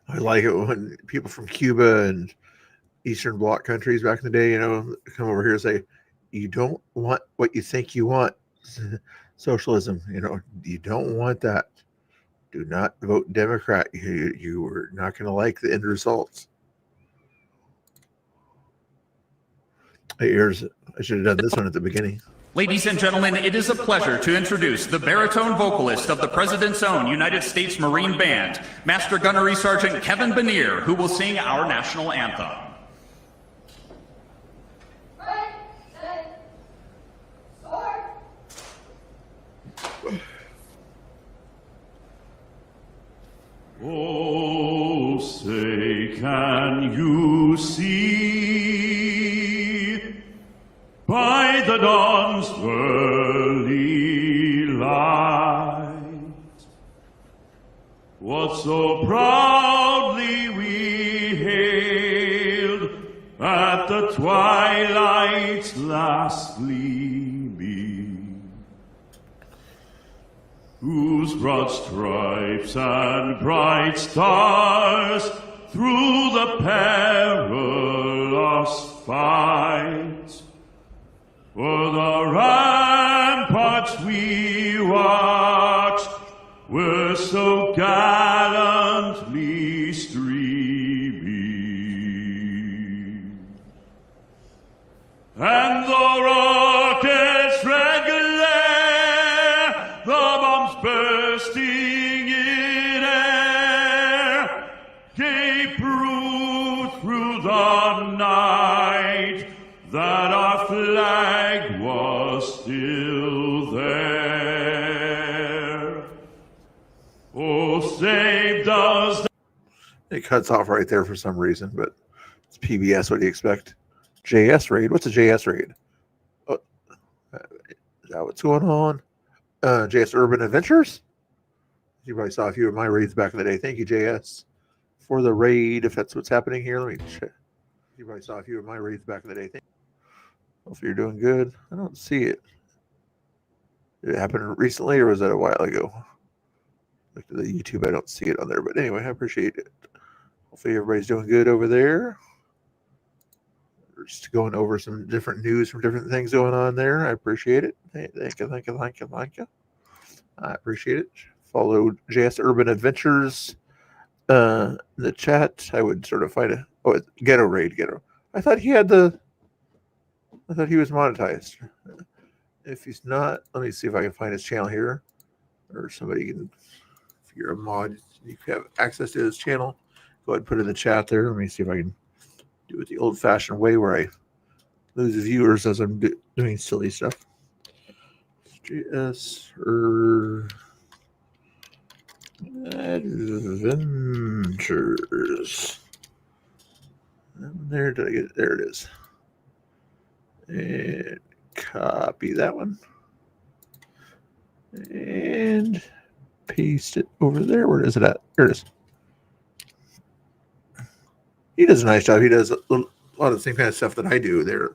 I like it when people from Cuba and Eastern Bloc countries back in the day, come over here and say, you don't want what you think you want. Socialism, you don't want that. Do not vote Democrat. You are not going to like the end results. Hey, I should have done this one at the beginning. Ladies and gentlemen, it is a pleasure to introduce the baritone vocalist of the President's Own United States Marine Band, Master Gunnery Sergeant Kevin Benier, who will sing our national anthem. Oh, say, can you see by the dawn's early light what so proudly we hailed at the twilight's last gleaming, whose broad stripes and bright stars through the perilous fight for the ramparts we watched were so gallantly streaming, and the rockets' red glare, the bombs bursting in air, gave proof through the night that our flag was still there. Oh, saved us. It cuts off right there for some reason, but it's PBS. What do you expect? JS raid? What's a JS raid? Oh, is that what's going on? JS Urban Adventures? You probably saw a few of my raids back in the day. Thank you, JS, for the raid, if that's what's happening here. Let me check. You probably saw a few of my raids back in the day. Hopefully you're doing good. I don't see it. Did it happen recently, or was that a while ago? Look at the YouTube. I don't see it on there. But anyway, I appreciate it. Hopefully everybody's doing good over there. We're just going over some different news from different things going on there. I appreciate it. Thank you. I appreciate it. Follow JS Urban Adventures in the chat. I would sort of find Ghetto Raid. I thought he was monetized. If he's not, let me see if I can find his channel here, or somebody can. If you're a mod, you have access to his channel. Go ahead and put it in the chat there. Let me see if I can do it the old-fashioned way, where I lose viewers as I'm doing silly stuff. JS Adventures. There, did I get it? There it is. And copy that one. And paste it over there. Where is it at? There it is. He does a nice job. He does a lot of the same kind of stuff that I do there.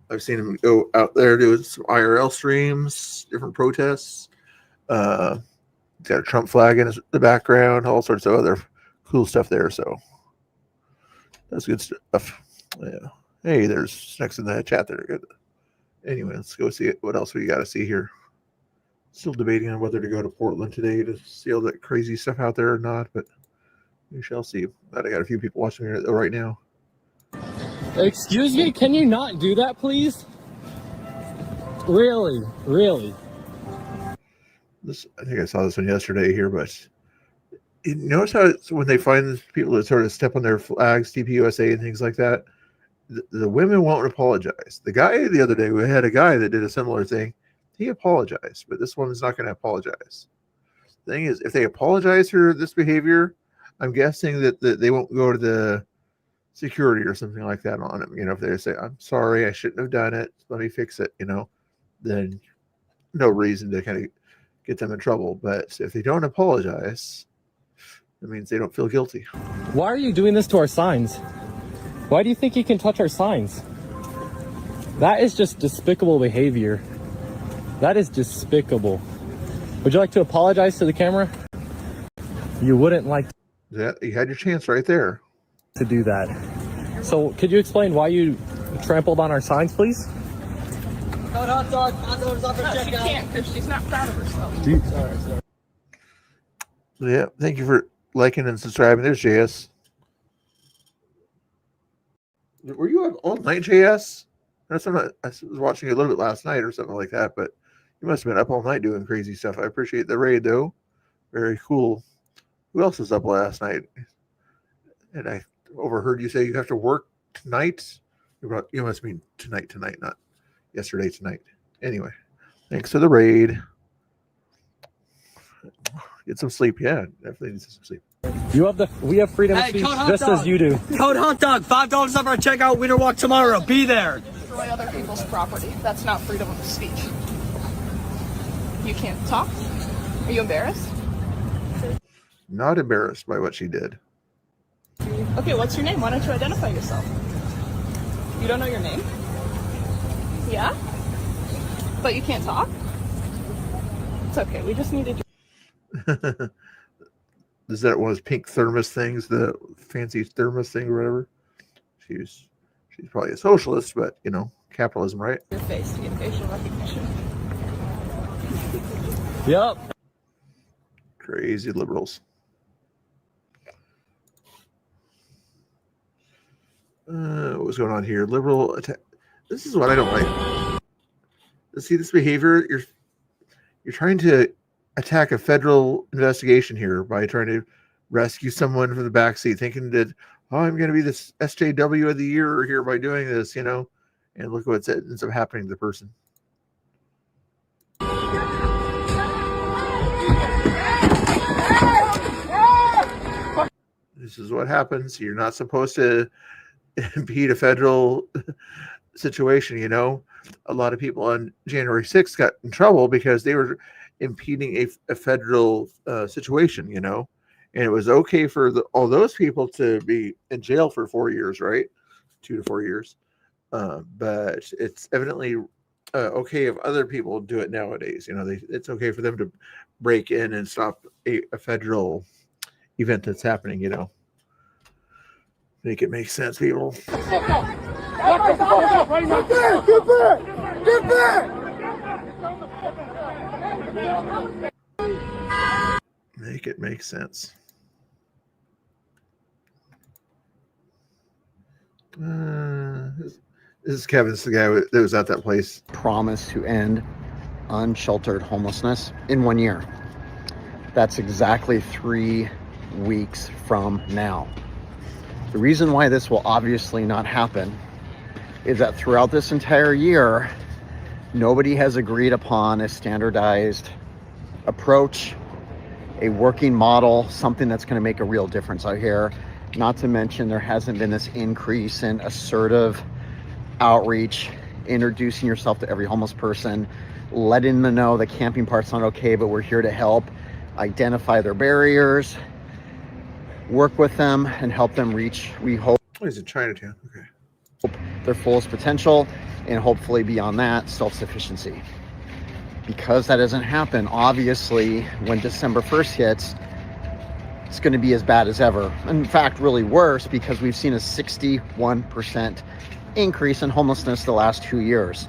I've seen him go out there doing some IRL streams, different protests. He's got a Trump flag in the background, all sorts of other cool stuff there. So that's good stuff. Yeah. Hey, there's snacks in the chat there. Good. Anyway, let's go see it. What else we got to see here? Still debating on whether to go to Portland today to see all that crazy stuff out there or not, but we shall see. I got a few people watching it right now. Excuse me, can you not do that, please? Really? I think I saw this one yesterday here, but you notice how when they find people that sort of step on their flags, TPUSA and things like that, the women won't apologize. The guy the other day, we had a guy that did a similar thing. He apologized, but this woman's not going to apologize. The thing is, if they apologize for this behavior, I'm guessing that they won't go to the security or something like that on him. If they say, "I'm sorry, I shouldn't have done it. Let me fix it," then no reason to kind of get them in trouble. But if they don't apologize, it means they don't feel guilty. Why are you doing this to our signs? Why do you think you can touch our signs? That is just despicable behavior. That is despicable. Would you like to apologize to the camera? You wouldn't like that. You had your chance right there to do that. So could you explain why you trampled on our signs, please? Hot dog. Hot dog's off her checkout. She can't because she's not proud of herself. The Yeah, thank you for liking and subscribing. There's JS. Were you up all night, JS? I was watching you a little bit last night or something like that, but you must have been up all night doing crazy stuff. I appreciate the raid, though. Very cool. Who else was up last night? And I overheard you say you have to work tonight. You must mean tonight, not yesterday, tonight. Anyway, thanks for the raid. Get some sleep. Yeah, definitely need some sleep. We have freedom of speech just as you do. Code hot dog, $5 off our checkout, winter walk tomorrow. Be there. Destroy other people's property. That's not freedom of speech. You can't talk? Are you embarrassed? Not embarrassed by what she did. Okay, what's your name? Why don't you identify yourself? You don't know your name? Yeah? But you can't talk? It's okay, we just need to Is that one of those pink thermos things, the fancy thermos thing or whatever? She's probably a socialist, but you know, capitalism, right? your face to get facial recognition. Yep. Crazy liberals. What's going on here? Liberal attack. This is what I don't like. See this behavior? You're trying to attack a federal investigation here by trying to rescue someone from the backseat, thinking that, oh, I'm going to be this SJW of the year here by doing this, you know, and look what ends up happening to the person. This is what happens. You're not supposed to impede a federal situation, you know. A lot of people on January 6th got in trouble because they were impeding a federal situation, you know. And it was okay for all those people to be in jail for 4 years, right? 2 to 4 years. But it's evidently okay if other people do it nowadays. You know, it's okay for them to break in and stop a federal event that's happening, you know. Make it make sense, people. Get back! Make it make sense. This is Kevin's the guy that was at that place. Promise to end unsheltered homelessness in 1 year. That's exactly 3 weeks from now. The reason why this will obviously not happen is that throughout this entire year, nobody has agreed upon a standardized approach, a working model, something that's going to make a real difference out here. Not to mention there hasn't been this increase in assertive outreach, introducing yourself to every homeless person, letting them know the camping part's not okay, but we're here to help identify their barriers, work with them, and help them reach, we hope, he's in Chinatown. Okay. Their fullest potential, and hopefully beyond that, self-sufficiency. Because that doesn't happen, obviously, when December 1st hits, it's going to be as bad as ever. In fact, really worse, because we've seen a 61% increase in homelessness the last 2 years.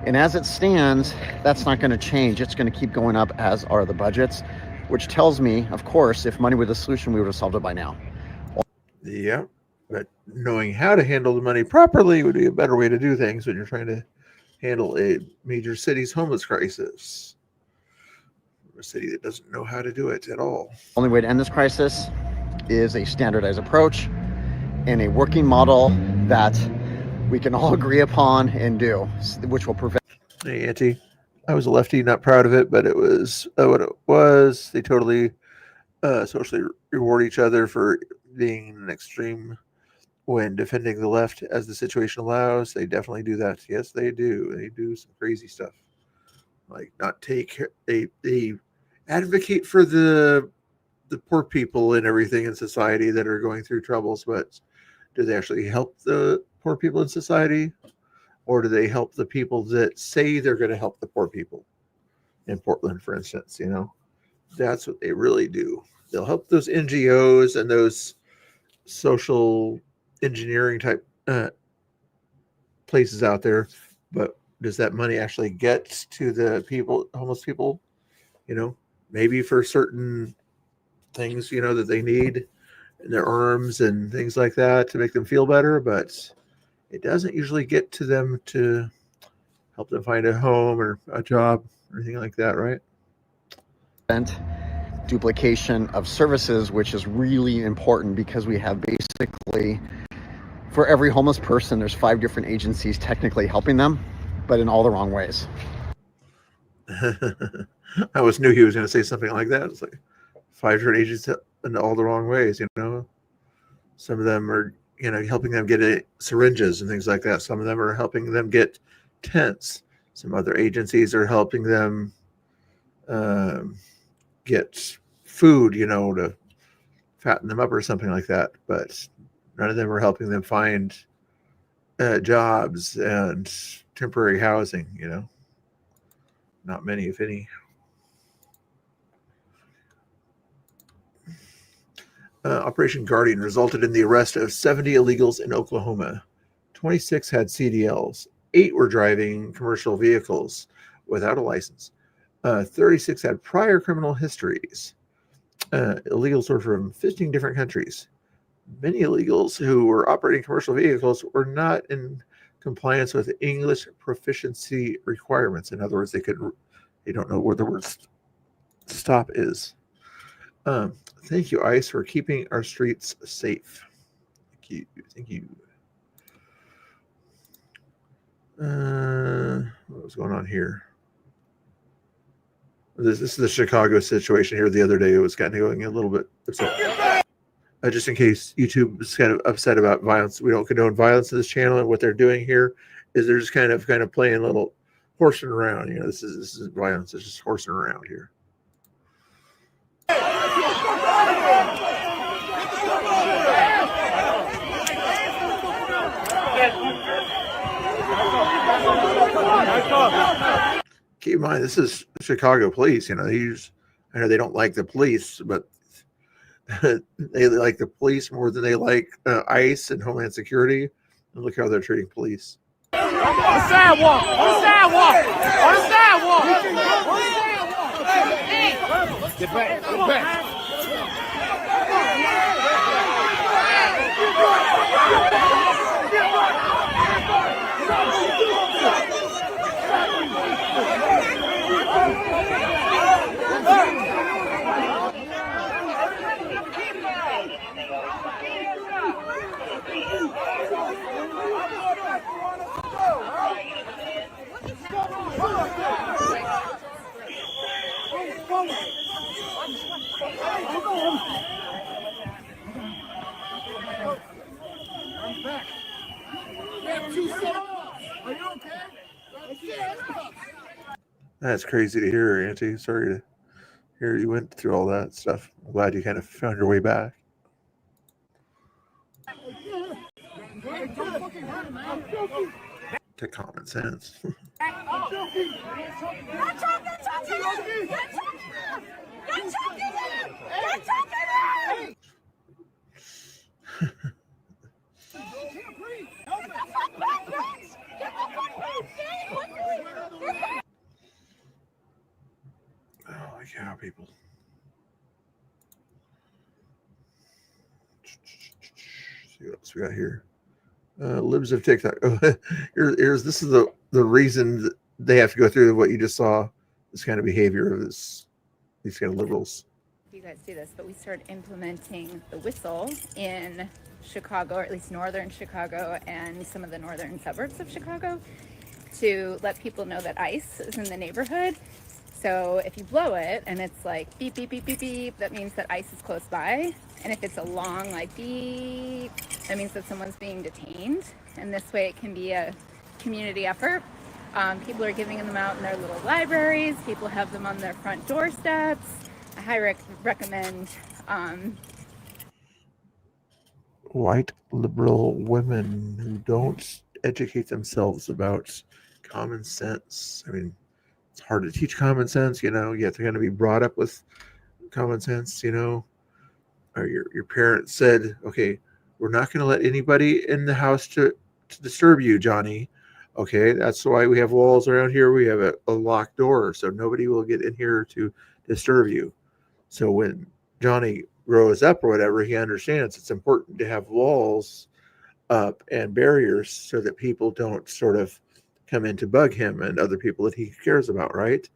And as it stands, that's not going to change. It's going to keep going up, as are the budgets, which tells me, of course, if money were the solution, we would have solved it by now. Yeah, but knowing how to handle the money properly would be a better way to do things when you're trying to handle a major city's homeless crisis. A city that doesn't know how to do it at all. Only way to end this crisis is a standardized approach and a working model that we can all agree upon and do, which will prevent. Hey, Auntie. I was a lefty, not proud of it, but it was what it was. They totally socially reward each other for being an extreme when defending the left as the situation allows. They definitely do that. Yes, they do. They do some crazy stuff. Like not take they advocate for the poor people and everything in society that are going through troubles, but do they actually help the poor people in society? Or do they help the people that say they're going to help the poor people in Portland, for instance? You know, that's what they really do. They'll help those NGOs and those social engineering type places out there. But does that money actually get to the people, homeless people? You know, maybe for certain things, that they need in their arms and things like that to make them feel better, but it doesn't usually get to them to help them find a home or a job or anything like that, right? Duplication of services, which is really important because we have basically, for every homeless person, there's 5 different agencies technically helping them, but in all the wrong ways. I always knew he was going to say something like that. It's like 5 different agencies in all the wrong ways, Some of them are, helping them get syringes and things like that. Some of them are helping them get tents. Some other agencies are helping them get food, to fatten them up or something like that. But none of them are helping them find jobs and temporary housing, Not many, if any. Operation Guardian resulted in the arrest of 70 illegals in Oklahoma. 26 had CDLs. 8 were driving commercial vehicles without a license. 36 had prior criminal histories. Illegals were from 15 different countries. Many illegals who were operating commercial vehicles were not in compliance with English proficiency requirements. In other words, they don't know where the word stop is. Thank you, ICE, for keeping our streets safe. Thank you. What was going on here? This is the Chicago situation here. The other day, it was kind of going a little bit upset. Just in case YouTube is kind of upset about violence, we don't condone violence in this channel, and what they're doing here is they're just kind of playing a little horsing around. This is violence. It's just horsing around here. Keep in mind, this is Chicago police. I know they don't like the police, but they like the police more than they like ICE and Homeland Security. And look how they're treating police. On the sidewalk! On the sidewalk! On the sidewalk! Get back! Get back! That's crazy to hear, Auntie. Sorry to hear you went through all that stuff. I'm glad you kind of found your way back. To common sense. Holy cow, people. See what else we got here. Libs of TikTok. This is the reason they have to go through what you just saw, this kind of behavior of these kind of liberals. You guys do this, but we started implementing the whistle in Chicago, or at least northern Chicago and some of the northern suburbs of Chicago, to let people know that ICE is in the neighborhood. So if you blow it and it's like beep, beep, beep, beep, beep, that means that ICE is close by. And if it's a long like beep, that means that someone's being detained. And this way it can be a community effort. People are giving them out in their little libraries. People have them on their front doorsteps. I highly recommend. White liberal women who don't educate themselves about common sense. I mean, it's hard to teach common sense, you have to kind of be brought up with common sense, or your parents said, okay, we're not going to let anybody in the house to disturb you, Johnny. Okay, that's why we have walls around here. We have a locked door, so nobody will get in here to disturb you. So when Johnny grows up or whatever, he understands it's important to have walls up and barriers so that people don't sort of come in to bug him and other people that he cares about, right?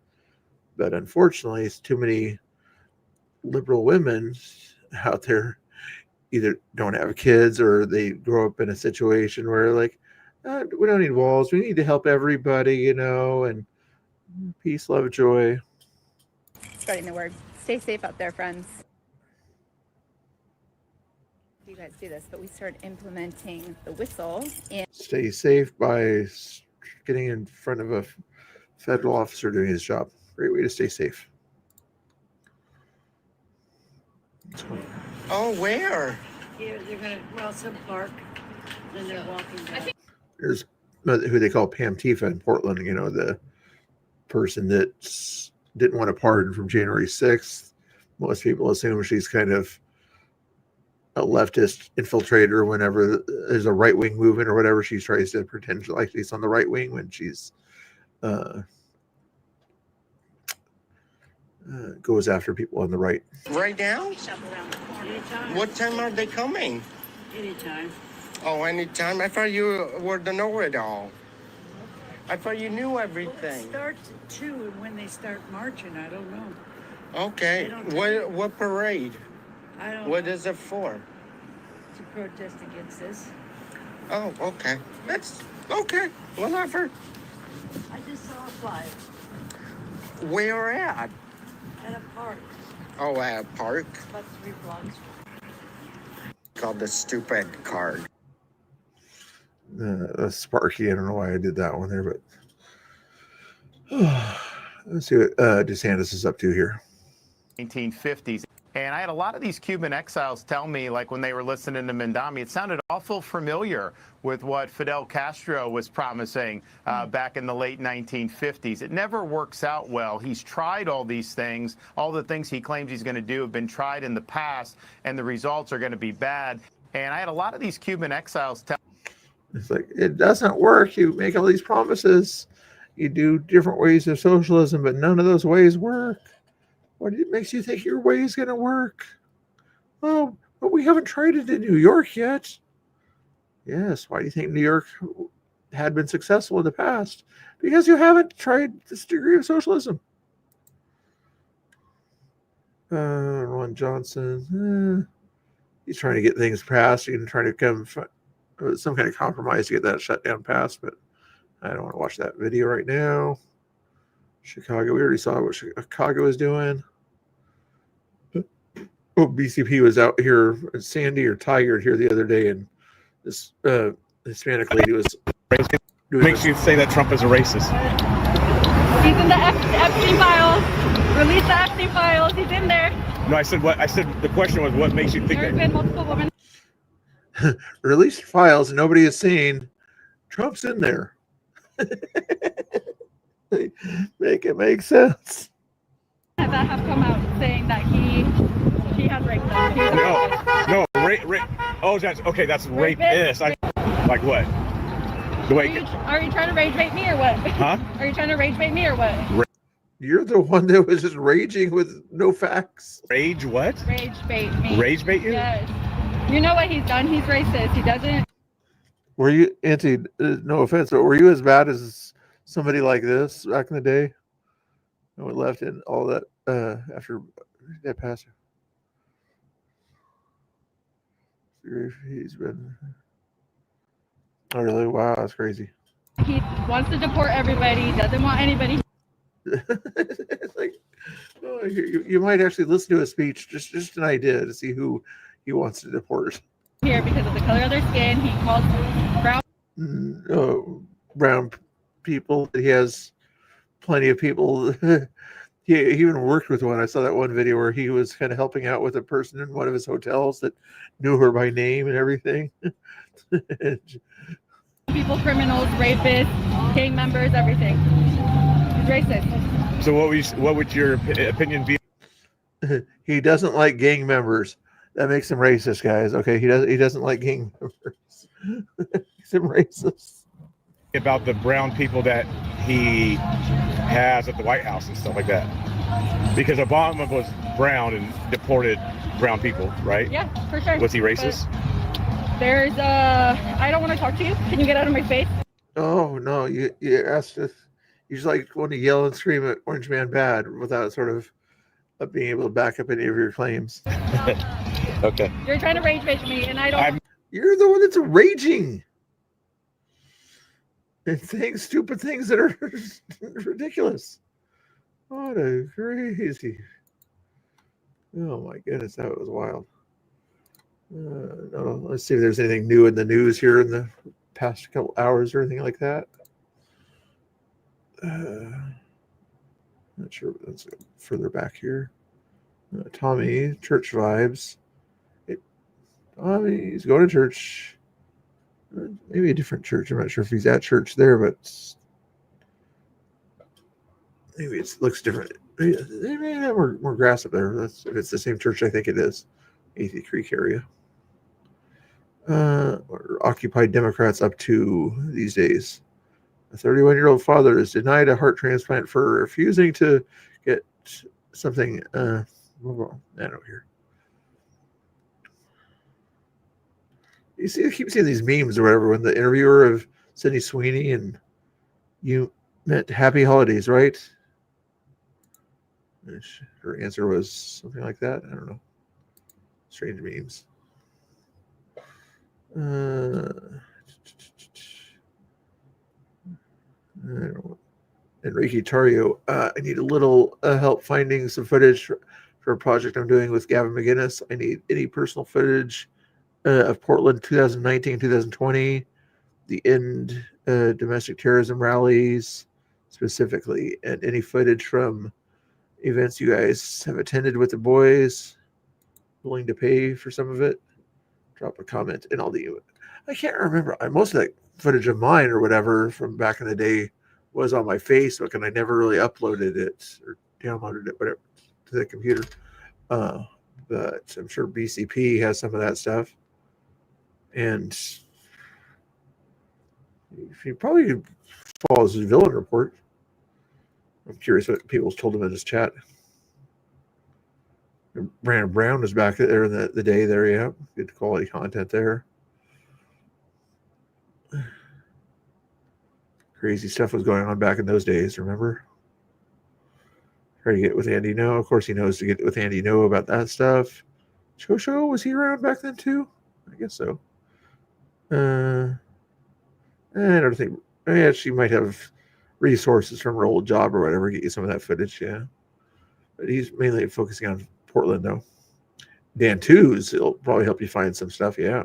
But unfortunately, it's too many liberal women out there either don't have kids or they grow up in a situation where like, we don't need walls, we need to help everybody, and peace, love, joy. Spreading the word. Stay safe out there, friends. You guys do this, but we started implementing the whistle in. Stay safe by getting in front of a federal officer doing his job. Great way to stay safe. Oh, where? Here, they're gonna, some park, then they're walking down. There's who they call Pam Tifa in Portland, the person that didn't want a pardon from January 6th. Most people assume she's kind of a leftist infiltrator. Whenever there's a right-wing movement or whatever, she tries to pretend like she's on the right wing when she's goes after people on the right. Right now? What time are they coming? Anytime. Oh, anytime? I thought you were the know-it-all. I thought you knew everything. It starts at 2, and when they start marching, I don't know. Okay. What parade? I don't What know. is it for? To protest against this. Oh, okay. That's okay. Whatever. I just saw a flyer Where at? at a park, Oh, at a park. about 3 blocks. Called the stupid card. Sparky. I don't know why I did that one there, but let's see what DeSantis is up to here. 1950s. And I had a lot of these Cuban exiles tell me, like when they were listening to Mandami, it sounded awful familiar with what Fidel Castro was promising back in the late 1950s. It never works out well. He's tried all these things. All the things he claims he's going to do have been tried in the past, and the results are going to be bad. And I had a lot of these Cuban exiles tell It's like, it doesn't work. You make all these promises. You do different ways of socialism, but none of those ways work. What makes you think your way is going to work? Oh, but we haven't tried it in New York yet. Yes. Why do you think New York had been successful in the past? Because you haven't tried this degree of socialism. Ron Johnson, he's trying to get things passed. He's trying to come some kind of compromise to get that shutdown passed, but I don't want to watch that video right now. Chicago, we already saw what Chicago is doing. Oh, BCP was out here, Sandy or Tiger here the other day, and this Hispanic lady was makes you say that Trump is a racist. He's in the Epstein files. Release the Epstein files. He's in there. No, I said what? I said the question was what makes you think There's that been multiple women. released files and nobody has seen. Trump's in there. Make it make sense. That have come out saying that he has raped them. He's a rapist. Oh, that's okay. That's rapist. Like what? The way. Are you trying to rage bait me or what? Huh? Are you trying to rage bait me or what? You're the one that was just raging with no facts. Rage what? Rage bait me. Rage bait you? Yes. You know what he's done? He's racist. He doesn't. Were you, Auntie, no offense, but were you as bad as somebody like this back in the day? And we left in all that after that pastor. He's been. Oh, really? Wow, that's crazy. He wants to deport everybody. He doesn't want anybody. It's like, oh, you might actually listen to a speech, just an idea to see who he wants to deport. Here because of the color of their skin. He calls brown people. He has plenty of people. He even worked with one. I saw that one video where he was kind of helping out with a person in one of his hotels that knew her by name and everything. people, criminals, rapists, gang members, everything. He's racist. So what would your opinion be? He doesn't like gang members. That makes him racist, guys. Okay, he doesn't like gang members. Makes him racist. about the brown people that he has at the White House and stuff like that. Because Obama was brown and deported brown people, right? Yeah, for sure. Was he racist? But there's I don't want to talk to you. Can you get out of my face? Oh no, you asked if you just like want to yell and scream at Orange Man bad without sort of being able to back up any of your claims. Okay. You're trying to rage bait me, and I don't. You're the one that's raging and saying stupid things that are ridiculous. What a crazy. Oh my goodness, that was wild. No, let's see if there's anything new in the news here in the past couple hours or anything like that. Not sure. Let's go further back here. Tommy, church vibes. Tommy's going to church. Maybe a different church. I'm not sure if he's at church there, but maybe it looks different. They may have more grass up there. If it's the same church, I think it is. Athey Creek area. What are occupied Democrats up to these days? A 31-year-old father is denied a heart transplant for refusing to get something. I don't hear. You see, I keep seeing these memes or whatever when the interviewer of Sydney Sweeney and you meant happy holidays, right? Her answer was something like that. I don't know. Strange memes. Enrique Tario, I need a little help finding some footage for a project I'm doing with Gavin McInnes. I need any personal footage of Portland 2019, 2020, the end domestic terrorism rallies specifically, and any footage from events you guys have attended with the boys. Willing to pay for some of it. Drop a comment and I'll do it. I can't remember. Most of that footage of mine or whatever from back in the day was on my Facebook, and I never really uploaded it or downloaded it, whatever, to the computer. But I'm sure BCP has some of that stuff. And if he probably follows his villain report. I'm curious what people told him in his chat. Brandon Brown was back there in the day there, yeah. Good quality content there. Crazy stuff was going on back in those days, remember? Try to get with Andy No. Of course he knows to get with Andy No about that stuff. Shosho, was he around back then too? I guess so. I don't think. Yeah, she might have resources from her old job or whatever, get you some of that footage, yeah. But he's mainly focusing on Portland, though. Dan Twos, it'll probably help you find some stuff, yeah.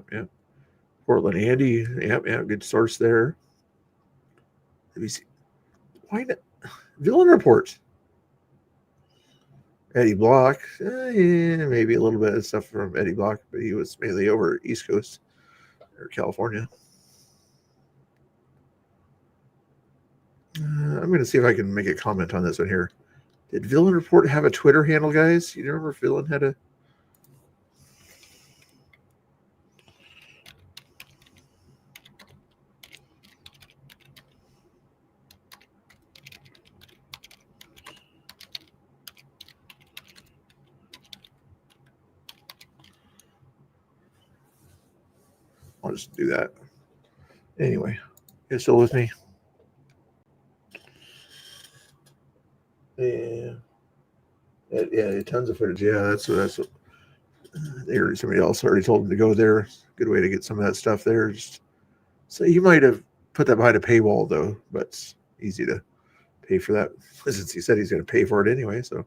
Portland Andy, yeah, good source there. Let me see. Why not? Villain Report. Eddie Block, yeah, maybe a little bit of stuff from Eddie Block, but he was mainly over East Coast or California. I'm going to see if I can make a comment on this one here. Did Villain Report have a Twitter handle, guys? You remember if Villain had a... I'll just do that. Anyway, you still with me? Yeah, tons of footage. Yeah, that's what somebody else already told him to go there. Good way to get some of that stuff there. So you might have put that behind a paywall though, but it's easy to pay for that since he said he's going to pay for it anyway. So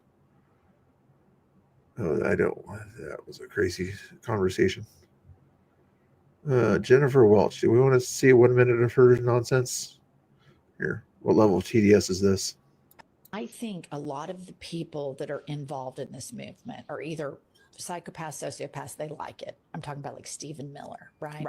that was a crazy conversation. Jennifer Welch, do we want to see 1 minute of her nonsense? Here, what level of TDS is this? I think a lot of the people that are involved in this movement are either psychopaths, sociopaths, they like it. I'm talking about like Stephen Miller, right?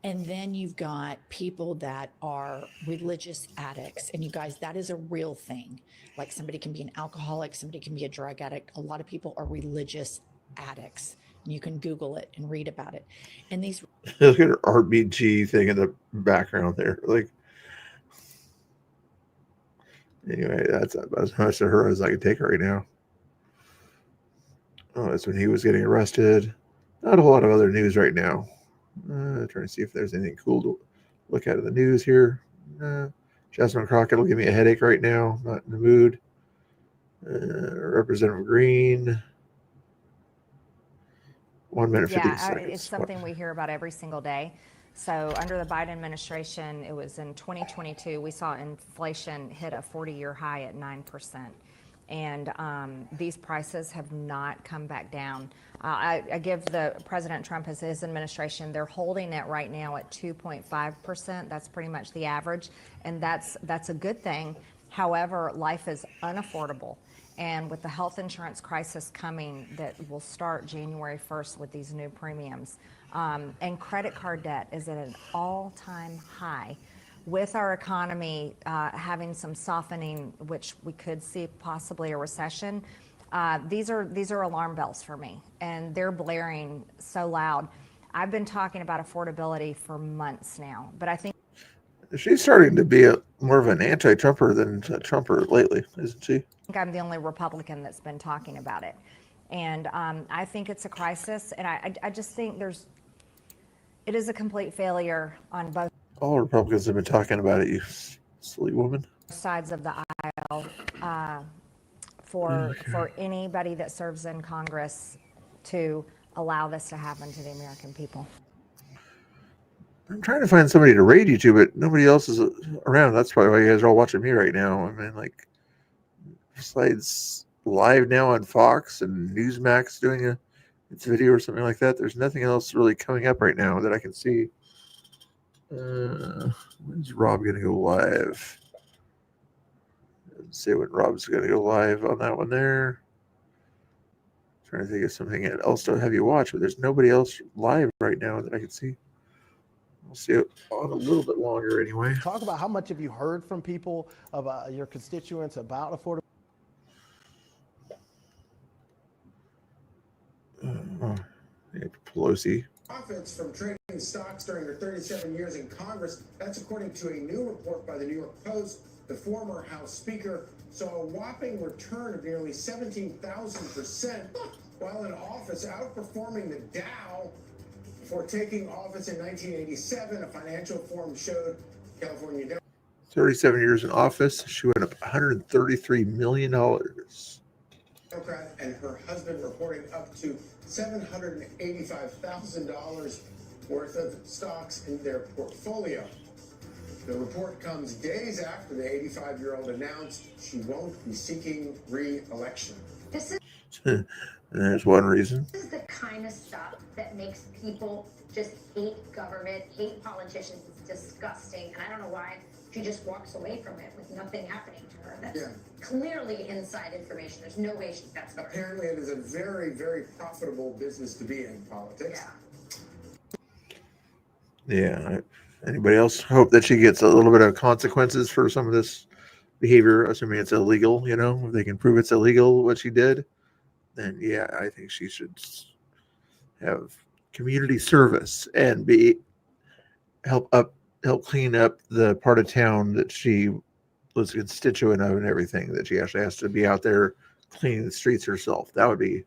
And then you've got people that are religious addicts. And you guys, that is a real thing. Like somebody can be an alcoholic, somebody can be a drug addict. A lot of people are religious addicts. You can Google it and read about it. And these look at her RBG thing in the background there. Like, Anyway, that's about as much of her as I can take right now. Oh, that's when he was getting arrested. Not a whole lot of other news right now. Trying to see if there's anything cool to look at in the news here. Jasmine Crockett will give me a headache right now. Not in the mood. Representative Green. 1 minute 50 seconds. It's something we hear about every single day. So under the Biden administration, it was in 2022, we saw inflation hit a 40-year high at 9%. And these prices have not come back down. I give the President Trump as his administration, they're holding it right now at 2.5%. That's pretty much the average. And that's a good thing. However, life is unaffordable. And with the health insurance crisis coming that will start January 1st with these new premiums, and credit card debt is at an all-time high. With our economy having some softening, which we could see possibly a recession, these are alarm bells for me, and they're blaring so loud. I've been talking about affordability for months now, but I think she's starting to be more of an anti-Trumper than a Trumper lately, isn't she? I think I'm the only Republican that's been talking about it. And I think it's a crisis. And I just think it is a complete failure on both All Republicans have been talking about it, you silly woman. sides of the aisle for anybody that serves in Congress to allow this to happen to the American people. I'm trying to find somebody to raid you to, but nobody else is around. That's probably why you guys are all watching me right now. I mean, like, besides live now on Fox and Newsmax doing its video or something like that, there's nothing else really coming up right now that I can see. When's Rob going to go live? Let's see when Rob's going to go live on that one there. Trying to think of something else to have you watch, but there's nobody else live right now that I can see. We'll see it on a little bit longer anyway. Talk about how much have you heard from people, of your constituents about affordability? Pelosi. Profits from trading stocks during her 37 years in Congress. That's according to a new report by the New York Post. The former House Speaker saw a whopping return of nearly 17,000% while in office, outperforming the Dow. Before taking office in 1987, a Financial Forum showed California 37 years in office, she went up $133 million. Democrat and her husband reporting up to $785,000 worth of stocks in their portfolio. The report comes days after the 85-year-old announced she won't be seeking re-election. And there's one reason. This is the kind of stuff that makes people just hate government, hate politicians. It's disgusting. And I don't know why she just walks away from it with nothing happening to her. That's clearly inside information. There's no way she's that smart. Apparently, it is a very, very profitable business to be in politics. Yeah. Anybody else hope that she gets a little bit of consequences for some of this behavior, assuming it's illegal, you know, if they can prove it's illegal what she did, then yeah, I think she should have community service and help clean up the part of town that she was a constituent of and everything, that she actually has to be out there cleaning the streets herself. That would be,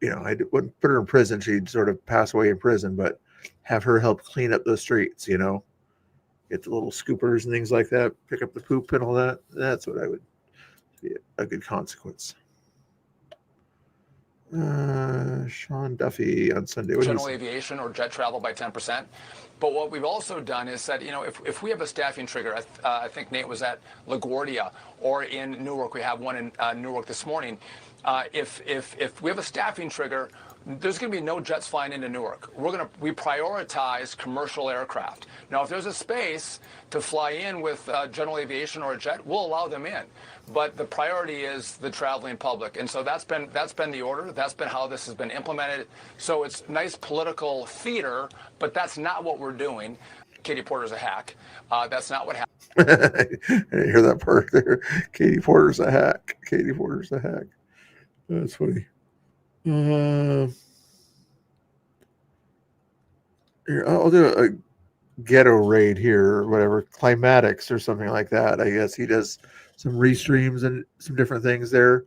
you know, I wouldn't put her in prison. She'd sort of pass away in prison, but have her help clean up the streets, you know, get the little scoopers and things like that, pick up the poop and all that. That's what I would be a good consequence. Sean Duffy on Sunday. General aviation or jet travel by 10%. But what we've also done is that, you know, if we have a staffing trigger, I think Nate was at LaGuardia, or in Newark, we have one in Newark this morning. If we have a staffing trigger, there's going to be no jets flying into Newark. We prioritize commercial aircraft. Now, if there's a space to fly in with general aviation or a jet, we'll allow them in. But the priority is the traveling public, and so that's been the order. That's been how this has been implemented. So it's nice political theater, but that's not what we're doing. Katie Porter's a hack. That's not what happened. I didn't hear that part there. Katie Porter's a hack. Katie Porter's a hack. That's funny. Here, I'll do Ghetto Raid here or whatever, Climatics or something like that. I guess he does some restreams and some different things there.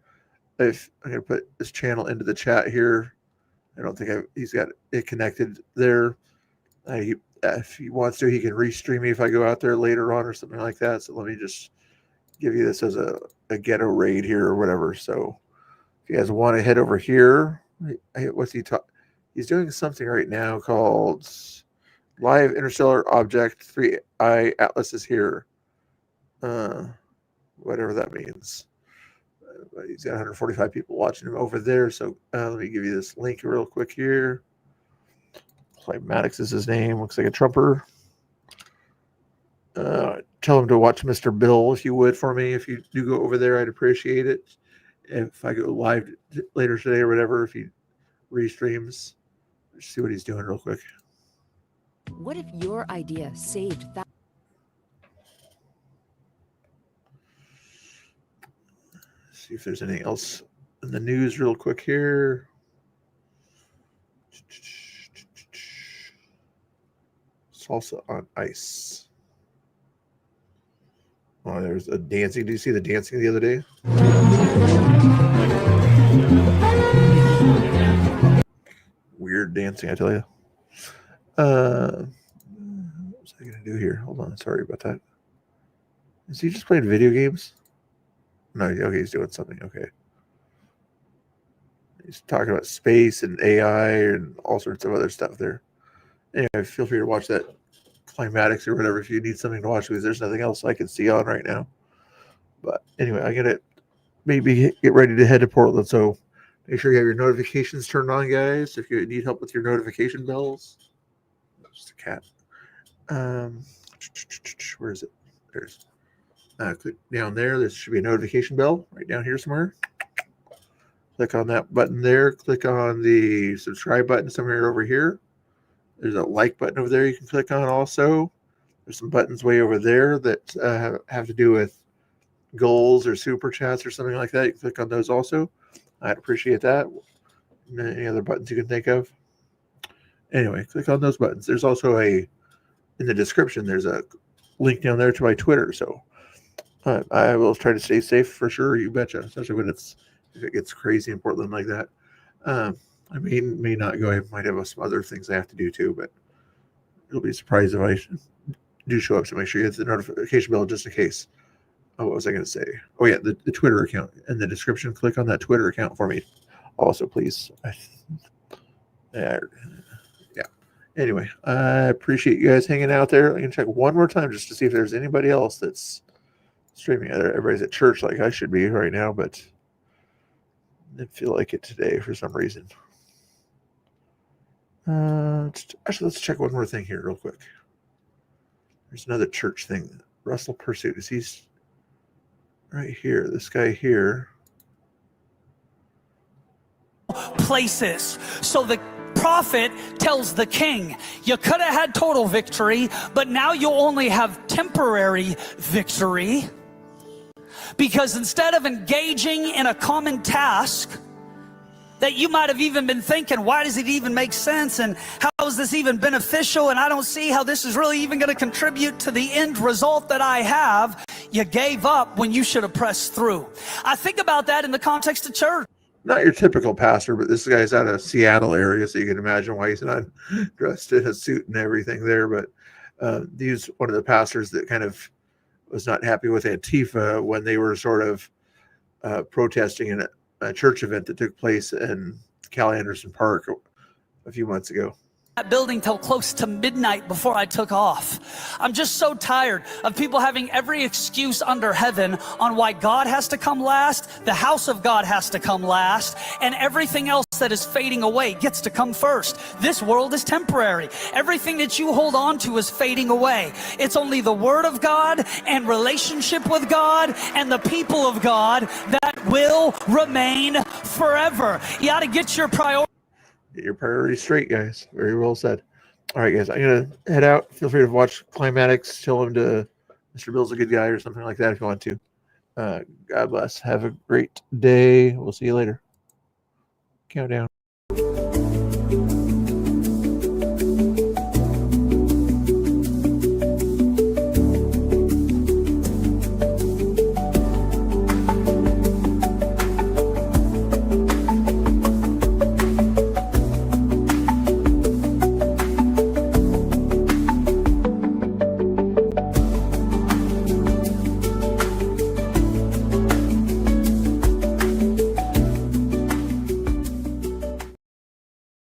If I'm going to put this channel into the chat here, I don't think he's got it connected there. If he wants to, he can restream me if I go out there later on or something like that. So let me just give you this as a Ghetto Raid here or whatever. So if you guys want to head over here, what's he talking? He's doing something right now called Live Interstellar Object 3i Atlas is here. Whatever that means. But he's got 145 people watching him over there. So let me give you this link real quick here. Climatics is his name. Looks like a Trumper. Tell him to watch Mr. Bill if you would for me. If you do go over there, I'd appreciate it. If I go live later today or whatever, if he restreams, just see what he's doing real quick. What if your idea saved that? See if there's anything else in the news real quick here. Salsa on ice. Oh, there's a dancing. Did you see the dancing the other day? Weird dancing, I tell you. What's I gonna do here? Hold on, sorry about that. Is he just playing video games? No, okay, he's doing something. Okay. He's talking about space and AI and all sorts of other stuff there. Anyway, feel free to watch that Climatics or whatever if you need something to watch, because there's nothing else I can see on right now. But anyway, I'm going to maybe get ready to head to Portland. So make sure you have your notifications turned on, guys. If you need help with your notification bells. Just a cat. Where is it? There's click down there. There should be a notification bell right down here somewhere. Click on that button there. Click on the subscribe button somewhere over here. There's a like button over there you can click on also. There's some buttons way over there that have to do with goals or super chats or something like that. You can click on those also. I'd appreciate that. Any other buttons you can think of? Anyway, click on those buttons. There's also in the description, there's a link down there to my Twitter. So I will try to stay safe for sure. You betcha, especially when if it gets crazy in Portland like that. I may not go. I might have some other things I have to do too, but you'll be surprised if I do show up. So make sure you hit the notification bell just in case. Oh, what was I going to say? Oh yeah, the Twitter account in the description. Click on that Twitter account for me, also, please. Yeah. Anyway, I appreciate you guys hanging out there. I can check one more time just to see if there's anybody else that's streaming. Everybody's at church like I should be right now, but I didn't feel like it today for some reason. Actually, let's check one more thing here real quick. There's another church thing. Russell Pursuit. Is he's right here? This guy here. Places. So the prophet tells the king, you could have had total victory, but now you'll only have temporary victory. Because instead of engaging in a common task that you might have even been thinking, why does it even make sense? And how is this even beneficial? And I don't see how this is really even going to contribute to the end result that I have. You gave up when you should have pressed through. I think about that in the context of church. Not your typical pastor, but this guy's out of Seattle area, so you can imagine why he's not dressed in a suit and everything there. But he's one of the pastors that kind of was not happy with Antifa when they were sort of protesting in a church event that took place in Cal Anderson Park a few months ago. That building till close to midnight before I took off. I'm just so tired of people having every excuse under heaven on why God has to come last, the house of God has to come last, and everything else that is fading away gets to come first. This world is temporary. Everything that you hold on to is fading away. It's only the Word of God and relationship with God and the people of God that will remain forever. You ought to get your priorities. Get your priorities straight, guys. Very well said. All right, guys, I'm going to head out. Feel free to watch Climatics. Tell him to Mr. Bill's a good guy or something like that if you want to. God bless. Have a great day. We'll see you later. Countdown.